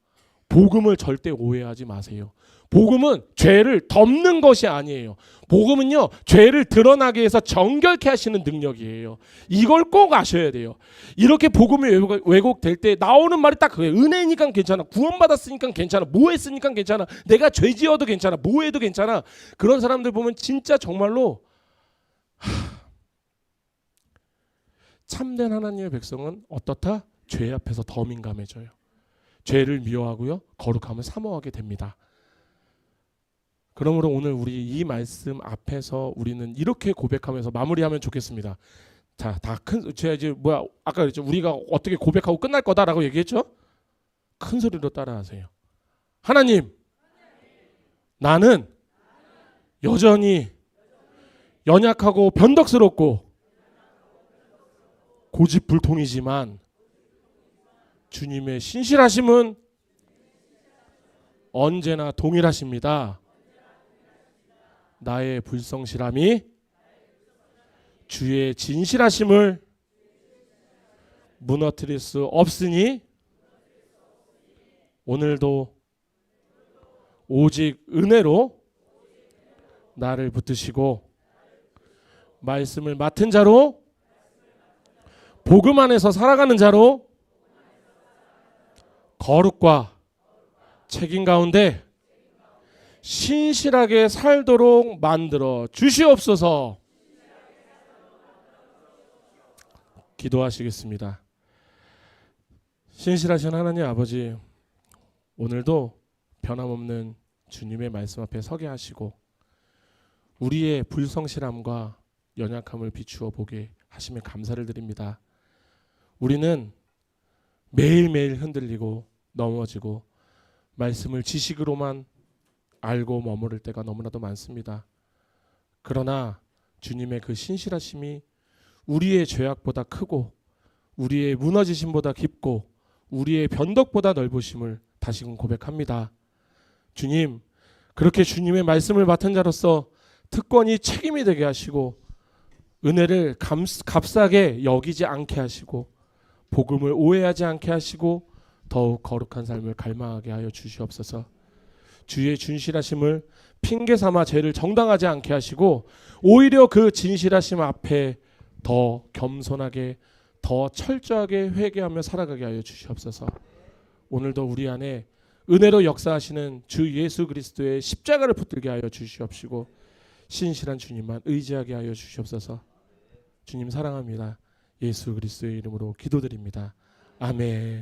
복음을 절대 오해하지 마세요. 복음은 죄를 덮는 것이 아니에요. 복음은요, 죄를 드러나게 해서 정결케 하시는 능력이에요. 이걸 꼭 아셔야 돼요. 이렇게 복음이 왜곡될 때 나오는 말이 딱 그거예요. 은혜니까 괜찮아. 구원받았으니까 괜찮아. 뭐 했으니까 괜찮아. 내가 죄 지어도 괜찮아. 뭐 해도 괜찮아. 그런 사람들 보면 진짜 정말로 참된 하나님의 백성은 어떻다? 죄 앞에서 더 민감해져요. 죄를 미워하고요, 거룩함을 사모하게 됩니다. 그러므로 오늘 우리 이 말씀 앞에서 우리는 이렇게 고백하면서 마무리하면 좋겠습니다. 자, 제가 이제 아까 그랬죠. 우리가 어떻게 고백하고 끝날 거다라고 얘기했죠? 큰 소리로 따라하세요. 하나님, 나는 여전히 연약하고 변덕스럽고 고집불통이지만 주님의 신실하심은 언제나 동일하십니다. 나의 불성실함이 주의 진실하심을 무너뜨릴 수 없으니 오늘도 오직 은혜로 나를 붙드시고 말씀을 맡은 자로 복음 안에서 살아가는 자로 거룩과 책임 가운데 신실하게 살도록 만들어 주시옵소서. 기도하시겠습니다. 신실하신 하나님 아버지, 오늘도 변함없는 주님의 말씀 앞에 서게 하시고 우리의 불성실함과 연약함을 비추어 보게 하시면 감사를 드립니다. 우리는 매일매일 흔들리고 넘어지고 말씀을 지식으로만 알고 머무를 때가 너무나도 많습니다. 그러나 주님의 그 신실하심이 우리의 죄악보다 크고 우리의 무너지심보다 깊고 우리의 변덕보다 넓으심을 다시금 고백합니다. 주님, 그렇게 주님의 말씀을 맡은 자로서 특권이 책임이 되게 하시고 은혜를 값싸게 여기지 않게 하시고 복음을 오해하지 않게 하시고 더욱 거룩한 삶을 갈망하게 하여 주시옵소서. 주의 진실하심을 핑계 삼아 죄를 정당하지 않게 하시고 오히려 그 진실하심 앞에 더 겸손하게 더 철저하게 회개하며 살아가게 하여 주시옵소서. 오늘도 우리 안에 은혜로 역사하시는 주 예수 그리스도의 십자가를 붙들게 하여 주시옵시고 신실한 주님만 의지하게 하여 주시옵소서. 주님 사랑합니다. 예수 그리스도의 이름으로 기도드립니다. 아멘.